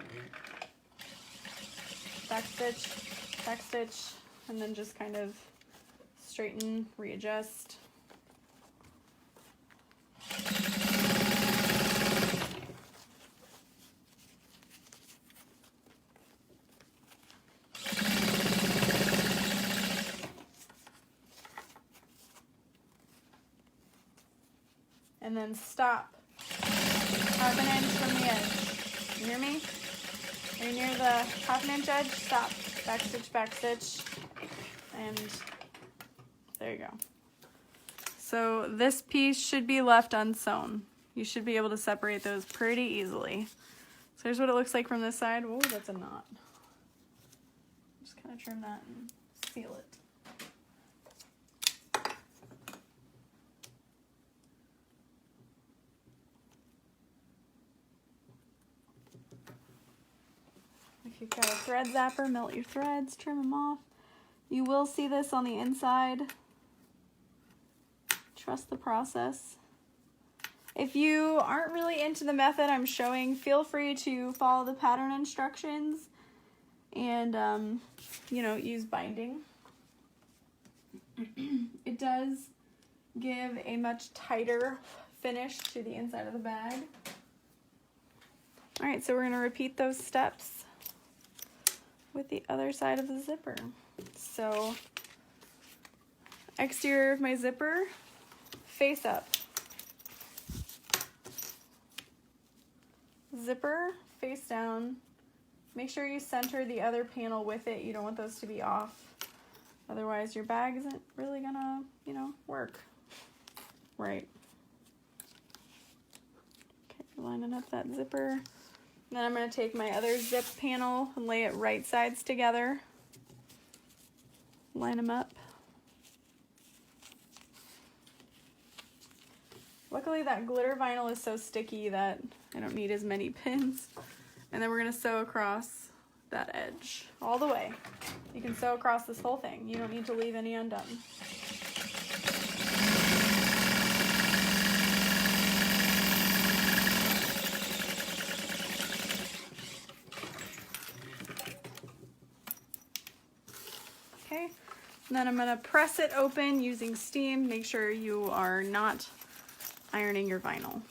S1: Back stitch, and then just kind of straighten, readjust. And then stop 1/2 inch from the edge. You hear me? Are you near the 1/2 inch edge? Stop. Back stitch, and there you go. So this piece should be left unsewn. You should be able to separate those pretty easily. So here's what it looks like from this side. Whoa, that's a knot. Just kind of trim that and seal it. If you've got a thread zapper, melt your threads, trim them off. You will see this on the inside. Trust the process. If you aren't really into the method I'm showing, feel free to follow the pattern instructions and, use binding. It does give a much tighter finish to the inside of the bag. All right, so we're going to repeat those steps with the other side of the zipper. So, exterior of my zipper, face up. Zipper, face down. Make sure you center the other panel with it. You don't want those to be off. Otherwise, your bag isn't really gonna, work right. Okay, lining up that zipper. Then I'm going to take my other zip panel and lay it right sides together. Line them up. Luckily that glitter vinyl is so sticky that I don't need as many pins. And then we're going to sew across that edge all the way. You can sew across this whole thing. You don't need to leave any undone. Okay, and then I'm going to press it open using steam. Make sure you are not ironing your vinyl.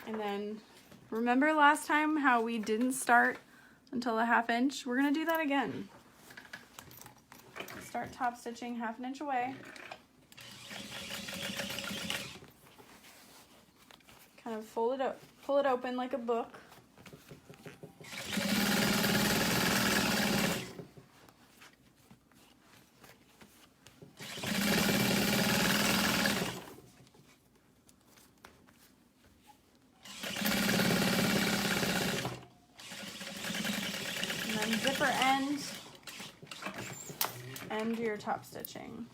S1: And then remember last time how we didn't start until a 1/2 inch? We're gonna do that again. Start top stitching 1/2 inch away. Kind of fold it up, pull it open like a book. Zipper end your top stitching.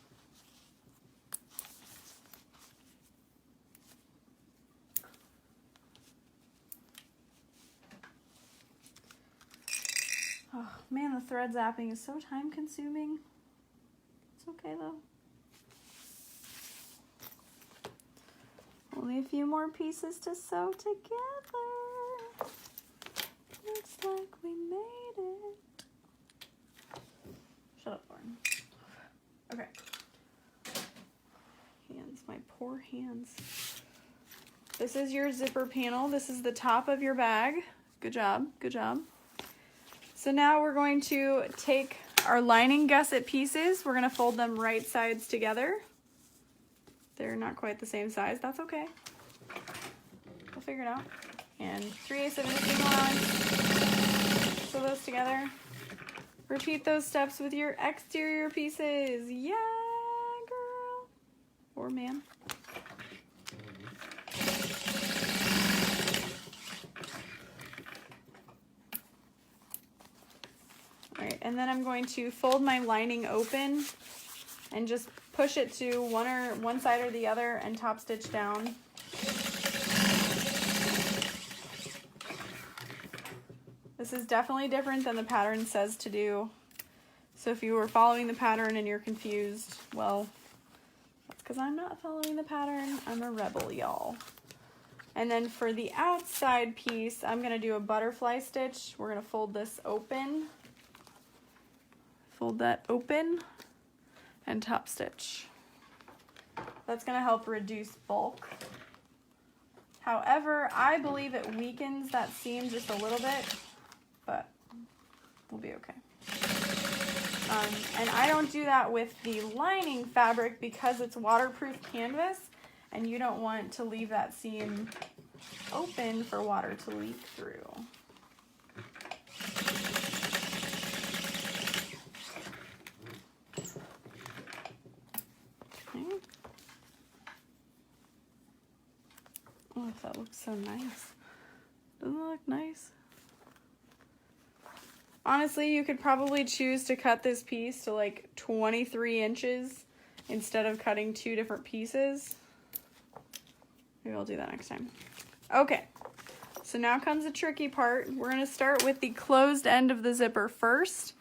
S1: Oh man, the thread zapping is so time consuming. It's okay though. Only a few more pieces to sew together. Looks like we made it. Shut up, Lauren. Okay. Hands, my poor hands. This is your zipper panel. This is the top of your bag. Good job, good job. So now we're going to take our lining gusset pieces. We're gonna fold them right sides together. They're not quite the same size, that's okay. We'll figure it out. And 3/8 of an inch allowance. Sew those together. Repeat those steps with your exterior pieces. Yeah, girl. Or man. All right, and then I'm going to fold my lining open and just push it to one side or the other and top stitch down. This is definitely different than the pattern says to do. So if you were following the pattern and you're confused, well, that's because I'm not following the pattern. I'm a rebel, y'all. And then for the outside piece, I'm gonna do a butterfly stitch. We're gonna fold this open. Fold that open and top stitch. That's gonna help reduce bulk. However, I believe it weakens that seam just a little bit, but we'll be okay. And I don't do that with the lining fabric because it's waterproof canvas and you don't want to leave that seam open for water to leak through. Okay. Oh, that looks so nice. Doesn't that look nice? Honestly, you could probably choose to cut this piece to like 23 inches instead of cutting 2 different pieces. Maybe I'll do that next time. Okay, so now comes the tricky part. We're going to start with the closed end of the zipper first.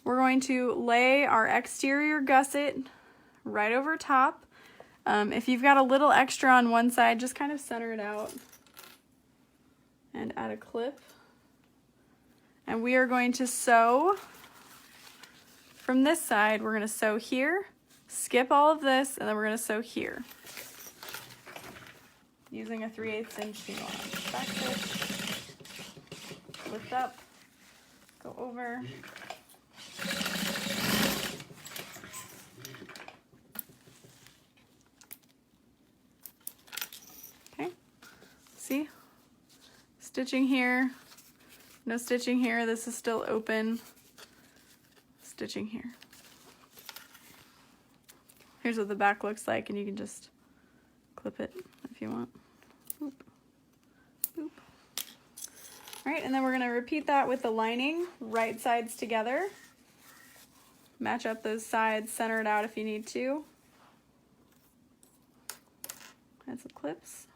S1: We're going to lay our exterior gusset right over top. If you've got a little extra on one side, just kind of center it out and add a clip. And we are going to sew from this side. We're going to sew here, skip all of this, and then we're going to sew here using a 3/8 inch seam allowance. Back stitch, lift up, go over. Okay, see? Stitching here. No stitching here, this is still open. Stitching here. Here's what the back looks like, and you can just clip it if you want. Boop. Boop. All right, and then we're gonna repeat that with the lining, right sides together. Match up those sides, center it out if you need to. Add some clips.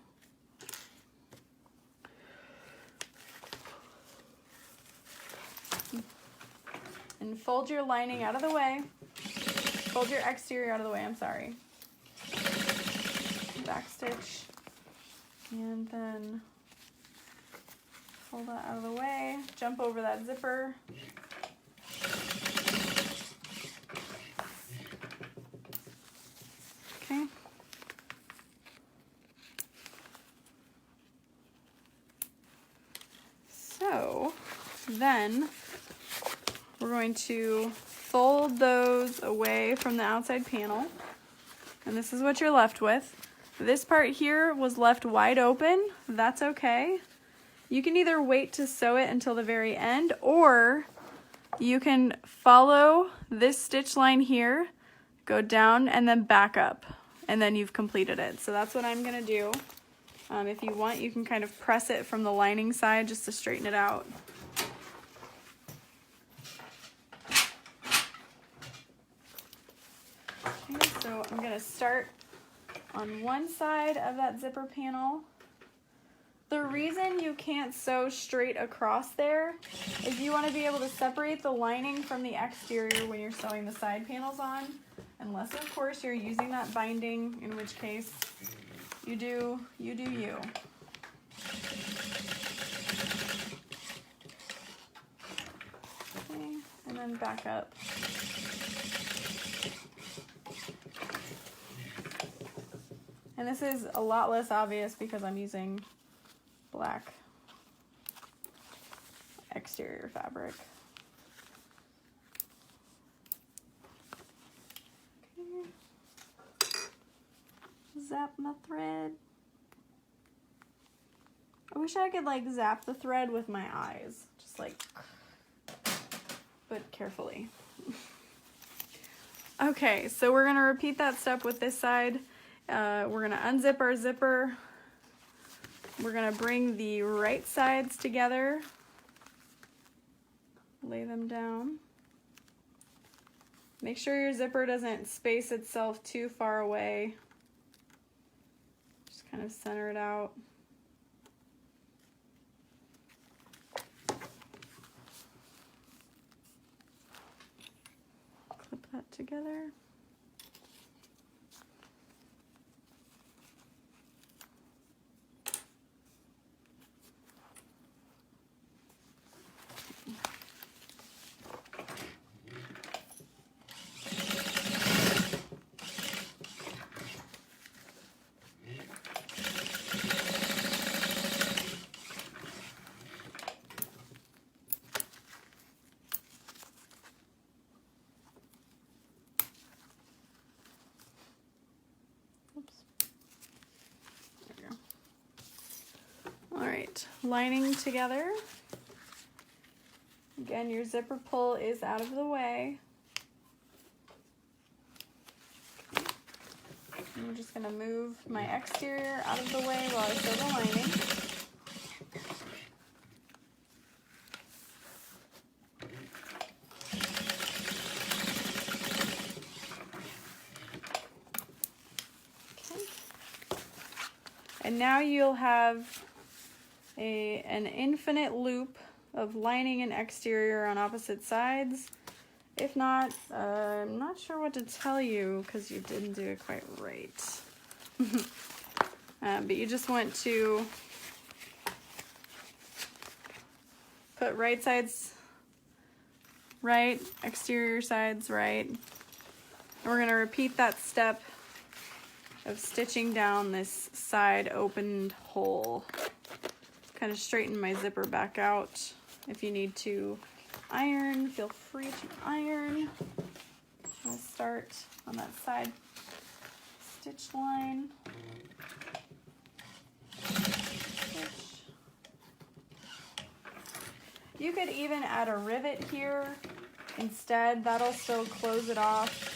S1: And fold your lining out of the way. Fold your exterior out of the way, I'm sorry. Back stitch. And then fold that out of the way. Jump over that zipper. Okay. Then we're going to fold those away from the outside panel. And this is what you're left with. This part here was left wide open. That's okay. You can either wait to sew it until the very end, or you can follow this stitch line here, go down, and then back up. And then you've completed it. So that's what I'm gonna do. If you want, you can kind of press it from the lining side just to straighten it out. Okay, so I'm gonna start on one side of that zipper panel. The reason you can't sew straight across there is you want to be able to separate the lining from the exterior when you're sewing the side panels on, unless of course you're using that binding, in which case you do you. Okay, and then back up. And this is a lot less obvious because I'm using black exterior fabric. Okay. Zap my thread. I wish I could like zap the thread with my eyes, just like, but carefully. Okay, so we're gonna repeat that step with this side. We're gonna unzip our zipper. We're gonna bring the right sides together, lay them down. Make sure your zipper doesn't space itself too far away. Just kind of center it out. Clip that together. Alright, lining together. Again, your zipper pull is out of the way. I'm just going to move my exterior out of the way while I sew the lining. Okay. And now you'll have an infinite loop of lining and exterior on opposite sides. If not, I'm not sure what to tell you because you didn't do it quite right. But you just want to put right sides right, exterior sides right. And we're going to repeat that step of stitching down this side opened hole. Kind of straighten my zipper back out. If you need to iron, feel free to iron. I'll start on that side stitch line. Stitch. You could even add a rivet here instead. That'll still close it off.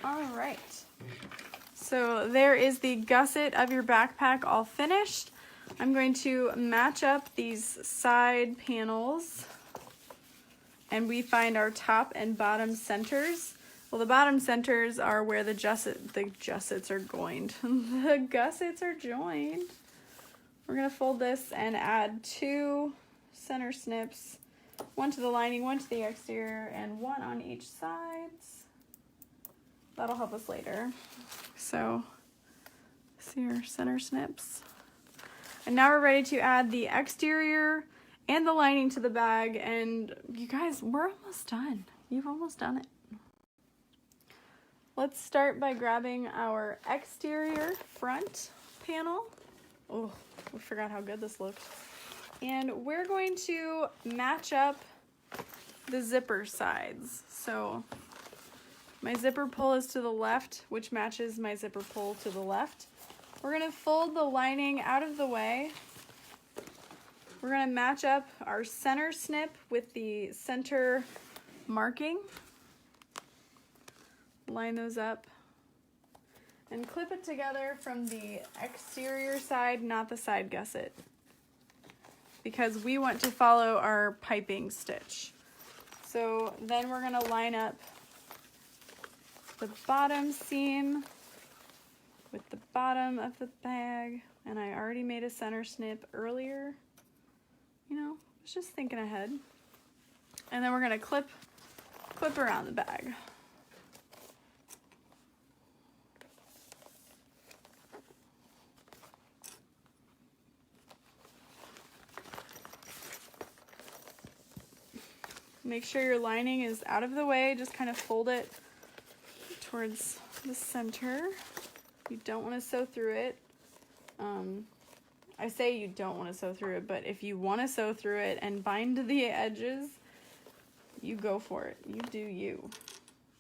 S1: All right, so there is the gusset of your backpack all finished. I'm going to match up these side panels and we find our top and bottom centers. Well, the bottom centers are where the gussets are joined. The gussets are joined. We're gonna fold this and add 2 center snips, 1 to the lining, 1 to the exterior, and 1 on each sides. That'll help us later. So, see our center snips. And now we're ready to add the exterior and the lining to the bag, and you guys, we're almost done. You've almost done it. Let's start by grabbing our exterior front panel. Oh, we forgot how good this looks. And we're going to match up the zipper sides. So my zipper pull is to the left, which matches my zipper pull to the left. We're gonna fold the lining out of the way. We're gonna match up our center snip with the center marking. Line those up and clip it together from the exterior side, not the side gusset, because we want to follow our piping stitch. So then we're gonna line up the bottom seam with the bottom of the bag, and I already made a center snip earlier. You know, I was just thinking ahead. And then we're gonna clip around the bag. Make sure your lining is out of the way, just kind of fold it towards the center. You don't want to sew through it. I say you don't want to sew through it, but if you want to sew through it and bind the edges, you go for it. You do you.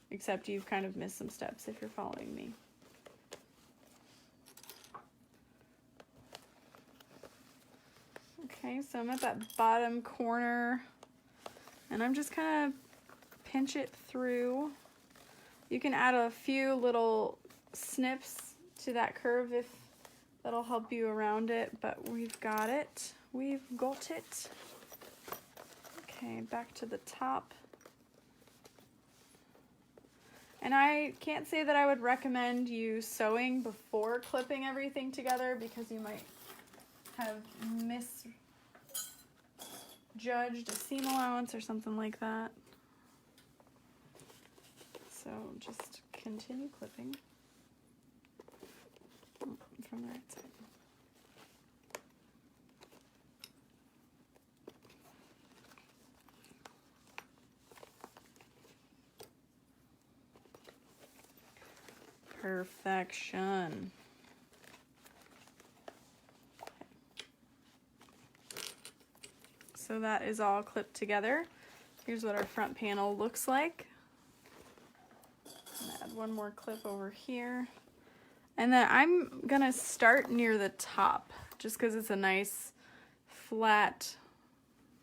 S1: Except you've kind of missed some steps if you're following me. Okay, so I'm at that bottom corner, and I'm just kind of pinch it through. You can add a few little snips to that curve if that'll help you around it, but we've got it. We've got it. Okay, back to the top. And I can't say that I would recommend you sewing before clipping everything together, because you might have misjudged a seam allowance or something like that. So just continue clipping from the right side. Perfection. So that is all clipped together. Here's what our front panel looks like. I'm gonna add one more clip over here. And then I'm gonna start near the top, just because it's a nice flat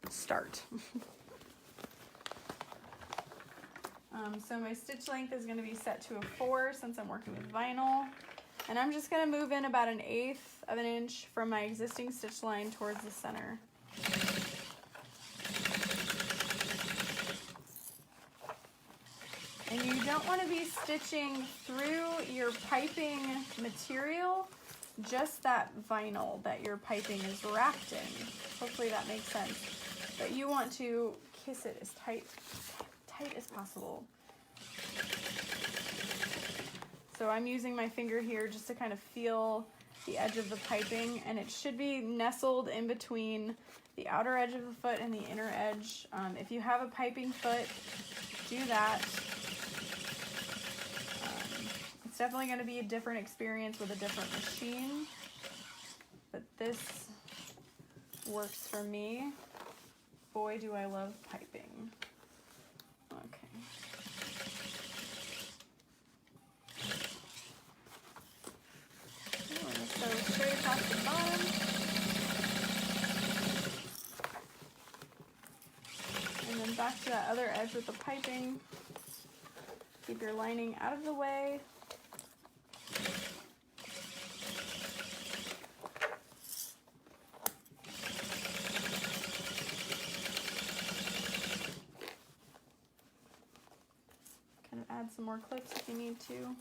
S1: start. So my stitch length is gonna be set to a 4 since I'm working with vinyl. And I'm just gonna move in about 1/8 of an inch from my existing stitch line towards the center. And you don't want to be stitching through your piping material, just that vinyl that your piping is wrapped in. Hopefully that makes sense. But you want to kiss it as tight as possible. So I'm using my finger here just to kind of feel the edge of the piping, and it should be nestled in between the outer edge of the foot and the inner edge. If you have a piping foot, do that. It's definitely going to be a different experience with a different machine, but this works for me. Boy, do I love piping. Okay. We're going to sew straight across the bottom. And then back to that other edge with the piping. Keep your lining out of the way. And add some more clips if you need to.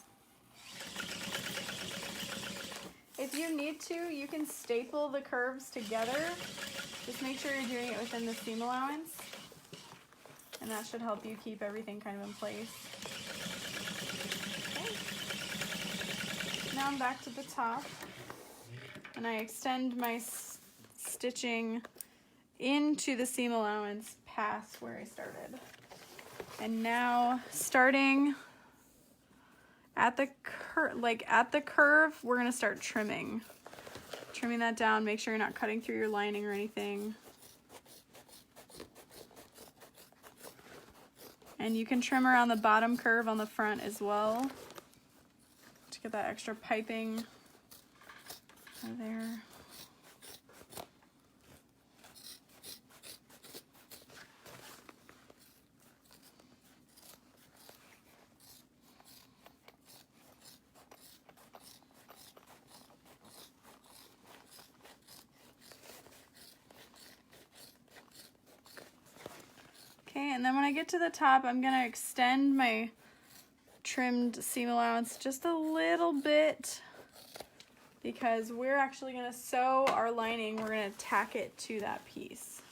S1: If you need to, you can staple the curves together. Just make sure you're doing it within the seam allowance. And that should help you keep everything kind of in place. Okay. Now I'm back to the top. And I extend my stitching into the seam allowance past where I started. And now starting at the curve, we're gonna start trimming that down. Make sure you're not cutting through your lining or anything. And you can trim around the bottom curve on the front as well to get that extra piping out of there. Okay, and then when I get to the top, I'm gonna extend my trimmed seam allowance just a little bit because we're actually gonna sew our lining. We're gonna tack it to that piece.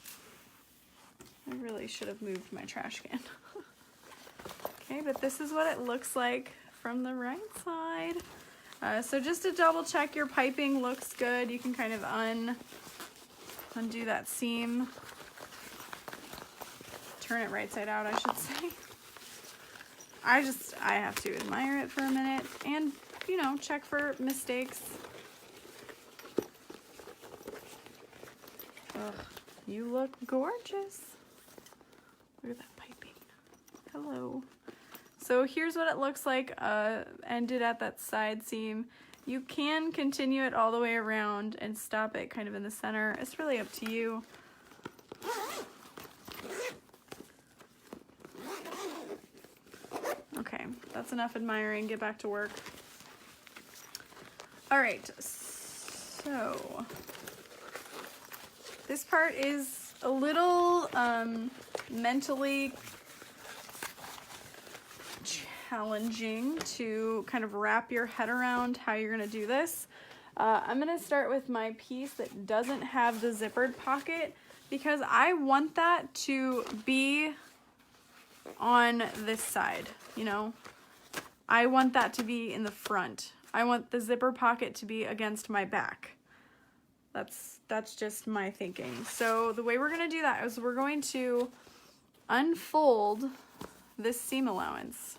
S1: I really should have moved my trash can. Okay, but this is what it looks like from the right side. So just to double check your piping looks good, you can kind of undo that seam. Turn it right side out, I should say. I have to admire it for a minute and, you know, check for mistakes. Ugh, you look gorgeous. Look at that piping. Hello. So here's what it looks like ended at that side seam. You can continue it all the way around and stop it kind of in the center. It's really up to you. Okay, that's enough admiring. Get back to work. All right, so this part is a little mentally challenging to kind of wrap your head around how you're gonna do this. I'm gonna start with my piece that doesn't have the zippered pocket because I want that to be on this side, you know. I want that to be in the front. I want the zipper pocket to be against my back. That's just my thinking. So the way we're gonna do that is we're going to unfold this seam allowance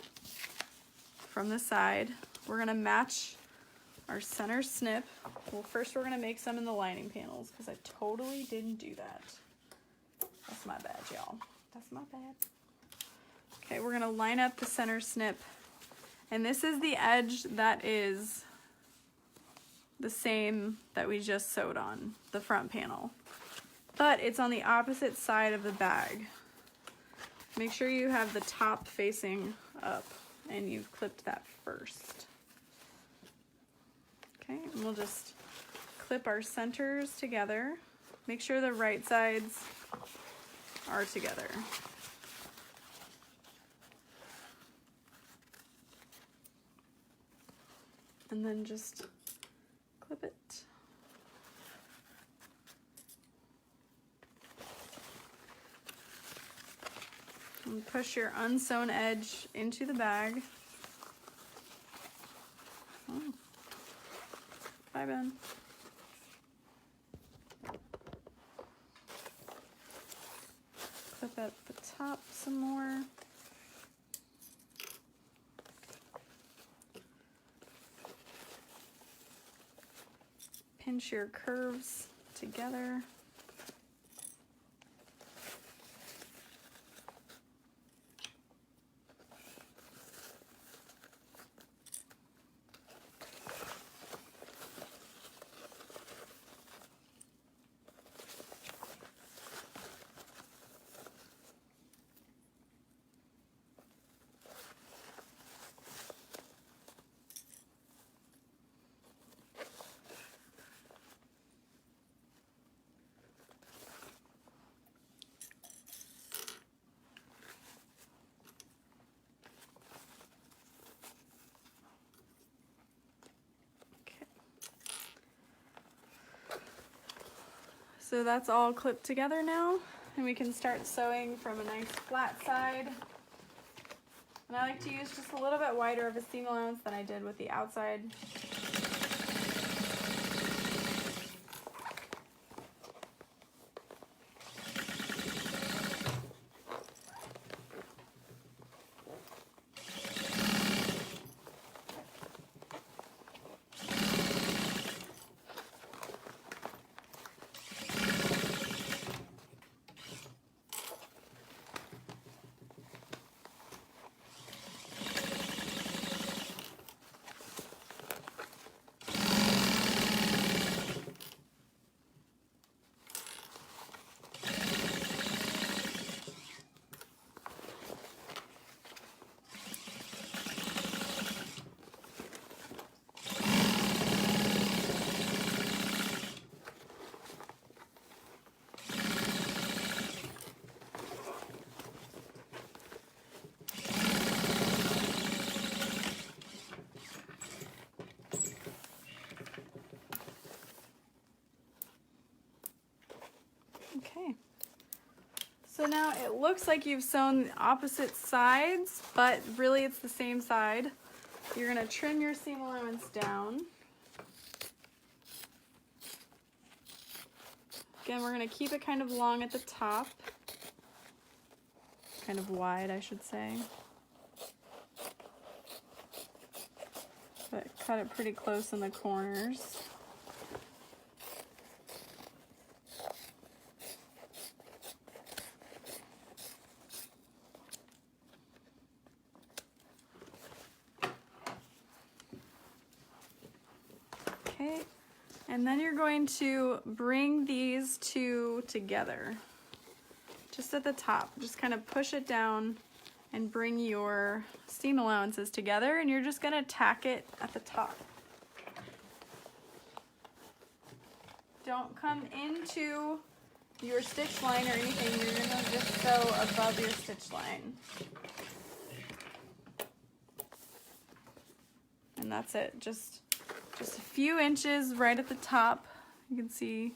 S1: from the side. We're gonna match our center snip. Well, first we're gonna make some in the lining panels because I totally didn't do that. That's my bad, y'all. That's my bad. Okay, we're gonna line up the center snip. And this is the edge that is the same that we just sewed on, the front panel. But it's on the opposite side of the bag. Make sure you have the top facing up and you've clipped that first. Okay, and we'll just clip our centers together. Make sure the right sides are together. And then just clip it. And push your unsewn edge into the bag. Oh. Bye, Ben. Clip at the top some more. Pinch your curves together. So that's all clipped together now, and we can start sewing from a nice flat side. And I like to use just a little bit wider of a seam allowance than I did with the outside. Okay, so now it looks like you've sewn the opposite sides, but really it's the same side. You're going to trim your seam allowance down. Again, we're going to keep it kind of long at the top, kind of wide, I should say, but cut it pretty close in the corners. Okay, and then you're going to bring these two together, just at the top. Just kind of push it down and bring your seam allowances together, and you're just gonna tack it at the top. Don't come into your stitch line or anything. You're gonna just sew above your stitch line. And that's it, just a few inches right at the top. You can see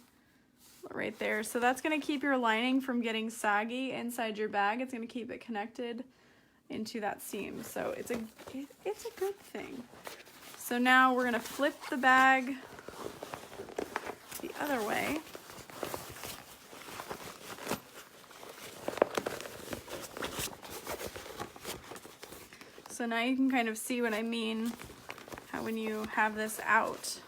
S1: right there. So that's going to keep your lining from getting saggy inside your bag. It's going to keep it connected into that seam. So it's a good thing. So now we're going to flip the bag the other way. So now you can kind of see what I mean. How when you have this out,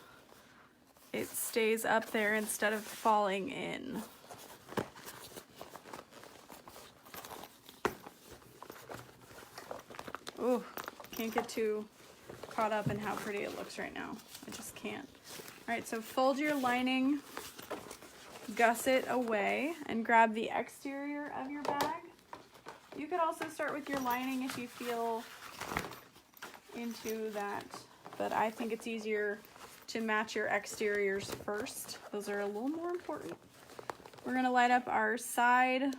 S1: it stays up there instead of falling in. Ooh, can't get too caught up in how pretty it looks right now. I just can't. All right, so fold your lining, gusset away, and grab the exterior of your bag. You could also start with your lining if you feel into that, but I think it's easier to match your exteriors first. Those are a little more important. We're gonna line up our side,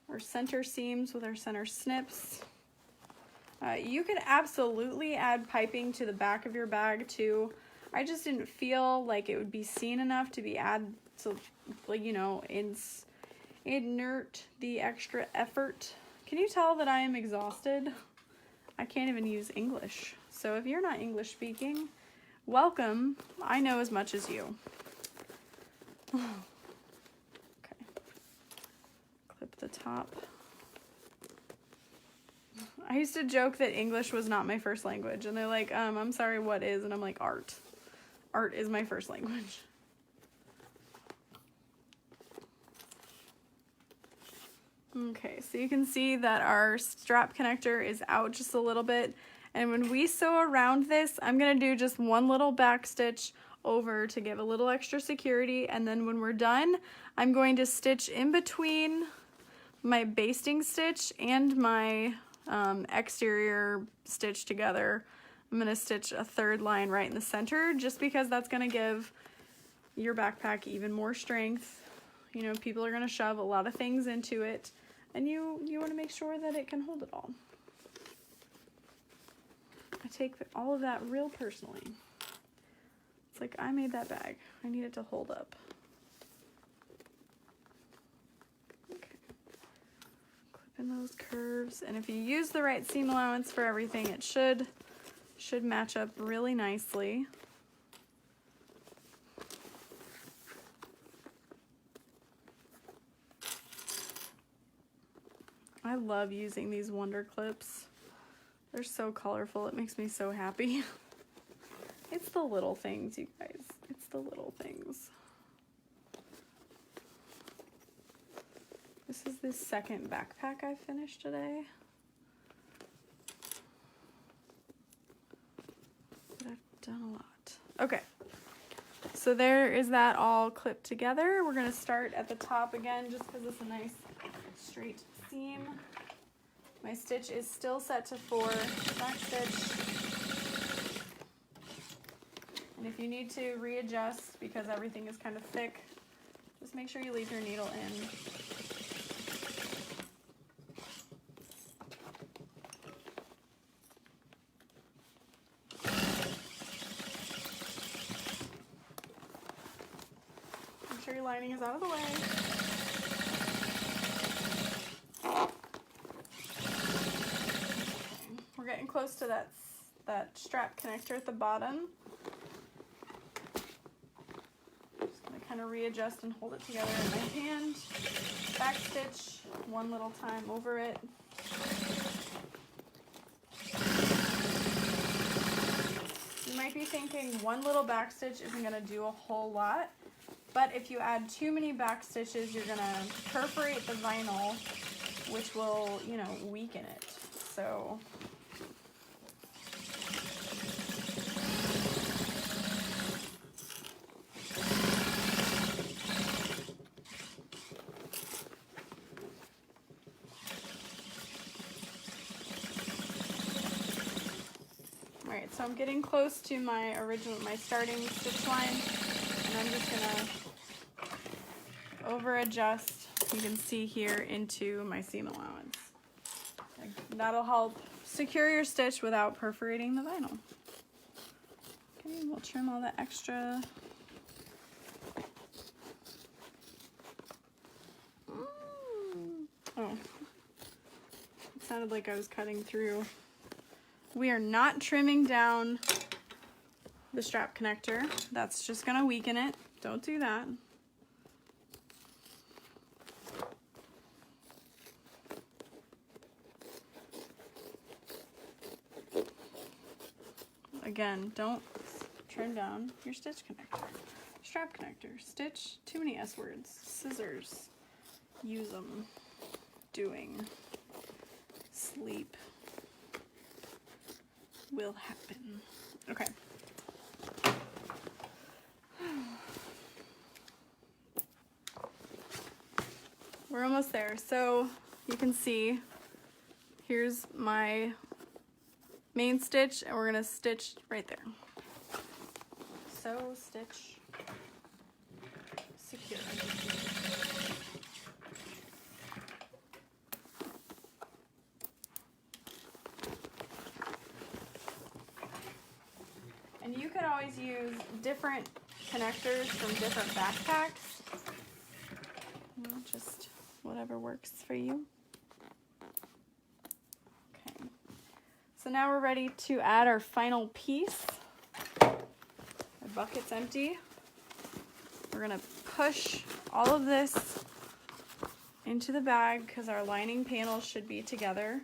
S1: our center seams with our center snips. You could absolutely add piping to the back of your bag too. I just didn't feel like it would be seen enough to be add to, like, you know, inert the extra effort. Can you tell that I am exhausted? I can't even use English. So if you're not English speaking, welcome. I know as much as you. Okay. Clip the top. I used to joke that English was not my first language, and they're like, I'm sorry, what is? And I'm like, art. Art is my first language. Okay, so you can see that our strap connector is out just a little bit, and when we sew around this, I'm gonna do just one little back stitch over to give a little extra security, and then when we're done, I'm going to stitch in between my basting stitch and my exterior stitch together. I'm gonna stitch a third line right in the center, just because that's gonna give your backpack even more strength. You know, people are gonna shove a lot of things into it, and you wanna make sure that it can hold it all. I take all of that real personally. It's like, I made that bag. I need it to hold up. in those curves. And if you use the right seam allowance for everything, it should match up really nicely. I love using these Wonder Clips. They're so colorful. It makes me so happy. It's the little things, you guys. It's the little things. This is the second backpack I finished today. But I've done a lot. Okay. So there is that all clipped together. We're going to start at the top again just because it's a nice straight seam. My stitch is still set to 4 back stitch. And if you need to readjust because everything is kind of thick, just make sure you leave your needle in. Make sure your lining is out of the way. We're getting close to that strap connector at the bottom. Just gonna kind of readjust and hold it together in my hand. Back stitch one little time over it. You might be thinking one little back stitch isn't gonna do a whole lot, but if you add too many back stitches, you're gonna perforate the vinyl, which will, you know, weaken it. So alright, so I'm getting close to my starting stitch line, and I'm just gonna over adjust, you can see here, into my seam allowance. That'll help secure your stitch without perforating the vinyl. Okay, we'll trim all the extra. Oh, it sounded like I was cutting through. We are not trimming down the strap connector. That's just gonna weaken it. Don't do that. Again, don't trim down your stitch connector. Strap connector. Stitch, too many S words. Scissors. Use them. Doing. Sleep. Will happen. Okay. We're almost there. So you can see, here's my main stitch, and we're gonna stitch right there. So stitch, secure. And you could always use different connectors from different backpacks. You know, just whatever works for you. Okay. So now we're ready to add our final piece. Our bucket's empty. We're gonna push all of this into the bag because our lining panels should be together.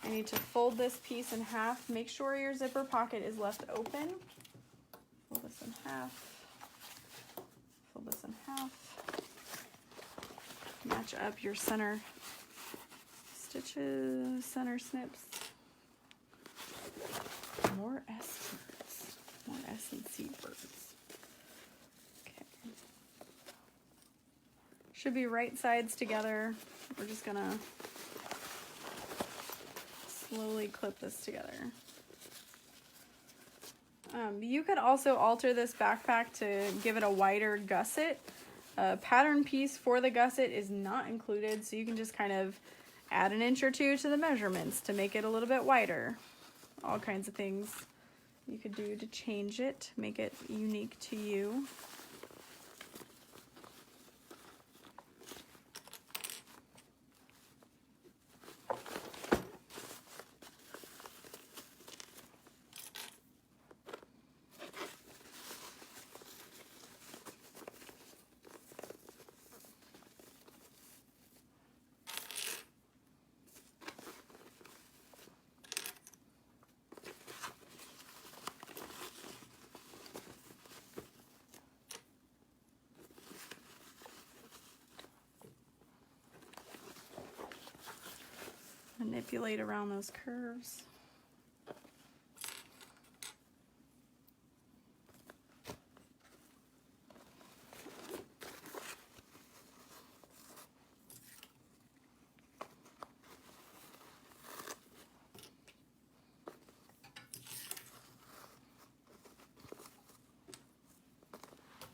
S1: I need to fold this piece in half. Make sure your zipper pocket is left open. Fold this in half. Fold this in half. Match up your center stitches, center snips. More S words. More S and C words. Okay. Should be right sides together. We're just gonna slowly clip this together. You could also alter this backpack to give it a wider gusset. A pattern piece for the gusset is not included, so you can just kind of add an inch or two to the measurements to make it a little bit wider. All kinds of things you could do to change it, make it unique to you. manipulate around those curves.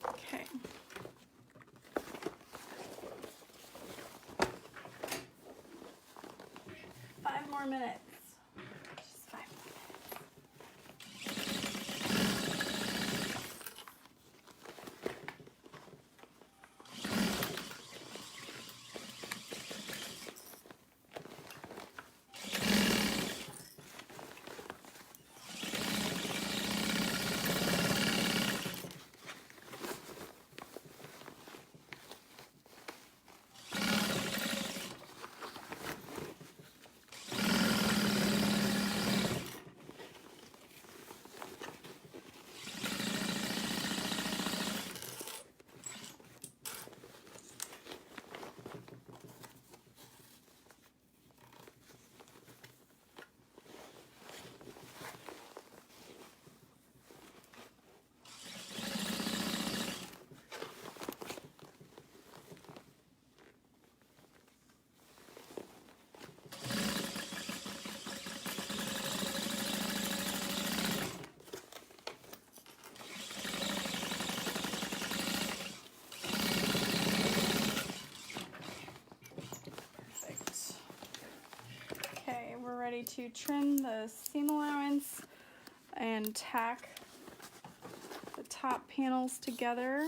S1: Okay. 5 more minutes. Just 5 more ready to trim the seam allowance and tack the top panels together.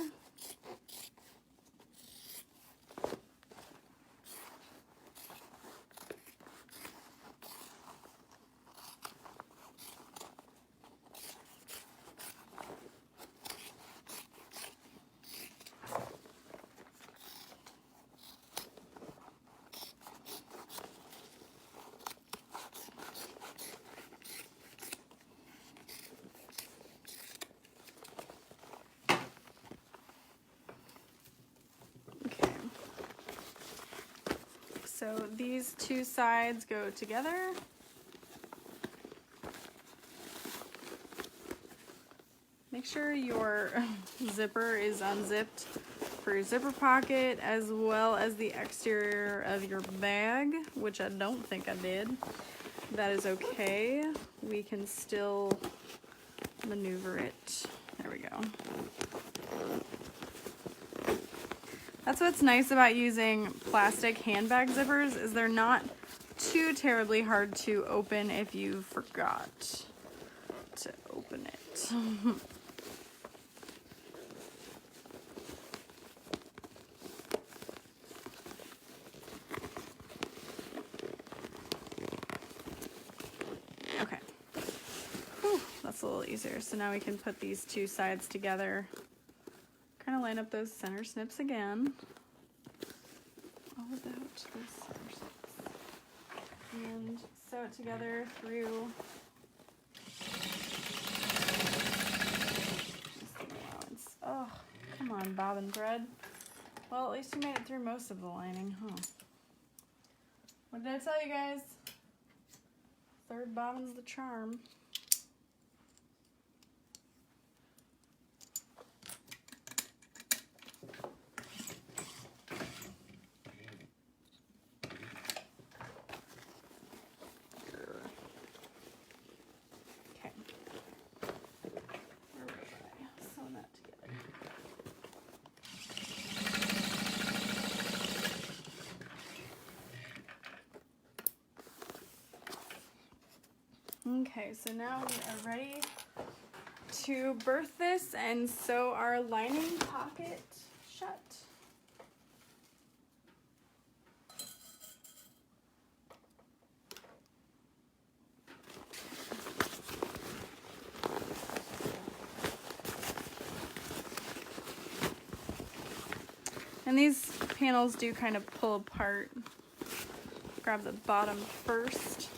S1: So these two sides go together. Make sure your zipper is unzipped for your zipper pocket as well as the exterior of your bag, which I don't think I did. That is okay. We can still maneuver it. There we go. That's what's nice about using plastic handbag zippers, is they're not too terribly hard to open if you forgot to open it. Okay. Whew, that's a little easier. So now we can put these two sides together. Kind of line up those center snips again. All about those center snips. And sew it together through just the allowance. Oh, come on, bobbin thread. Well, at least you made it through most of the lining, huh? What did I tell you guys? Third bobbin's the charm. Okay, so now we are ready to birth this and sew our lining pocket shut. And these panels do kind of pull apart. Grab the bottom first.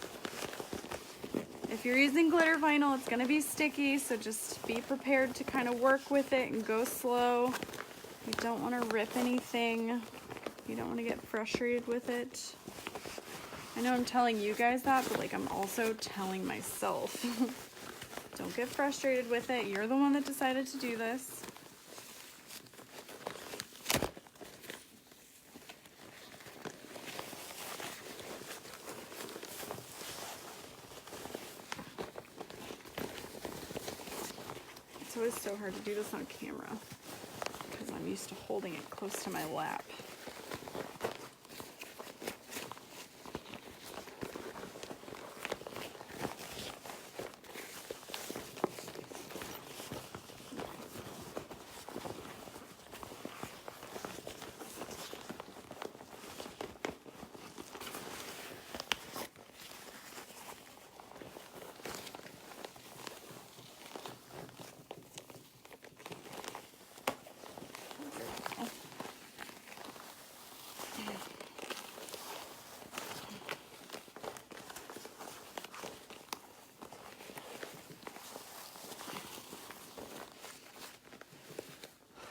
S1: If you're using glitter vinyl, it's going to be sticky, so just be prepared to kind of work with it and go slow. You don't want to rip anything. You don't want to get frustrated with it. I know I'm telling you guys that, but like I'm also telling myself. Don't get frustrated with it. You're the one that decided to do this. It's always so hard to do this on camera because I'm used to holding it close to my lap.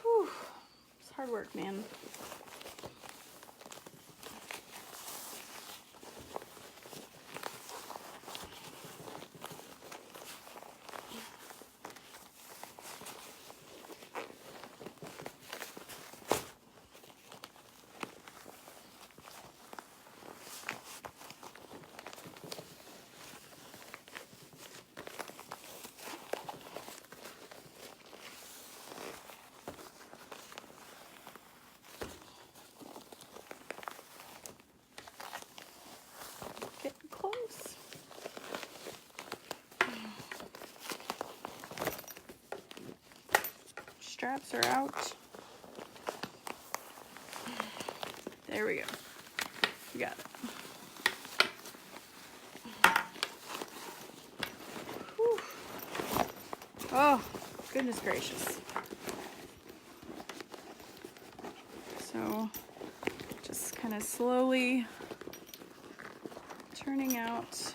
S1: Whew. It's hard work, man. Getting close. Straps are out. There we go. You got it. Whew. Oh, goodness gracious. So, just kind of slowly turning out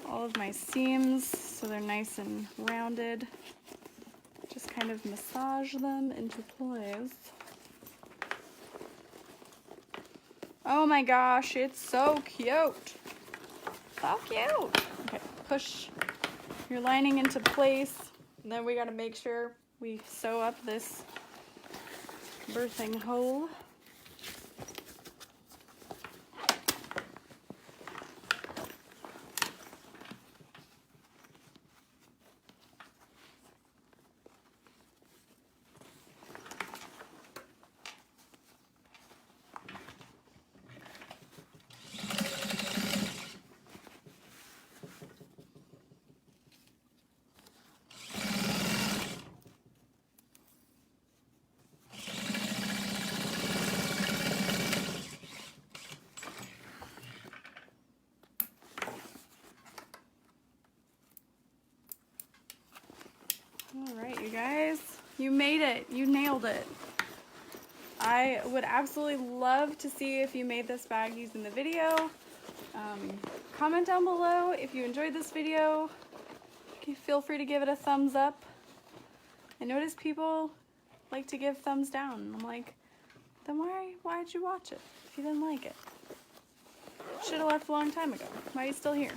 S1: all of my seams so they're nice and rounded. Just kind of massage them into place. Oh my gosh, it's so cute. So cute. Okay, push your lining into place. And then we gotta make sure we sew up this birthing hole. All right, you guys, you made it. You nailed it. I would absolutely love to see if you made this bag using the video. Comment down below if you enjoyed this video. Feel free to give it a thumbs up. I notice people like to give thumbs down. I'm like, then why'd you watch it if you didn't like it? Should have left a long time ago. Why are you still here?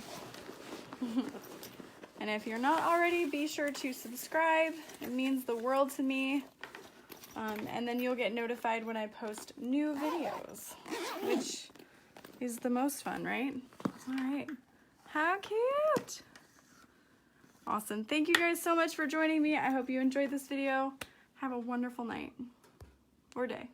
S1: And if you're not already, be sure to subscribe. It means the world to me. And then you'll get notified when I post new videos, which is the most fun, right? All right. How cute. Awesome. Thank you guys so much for joining me. I hope you enjoyed this video. Have a wonderful night or day.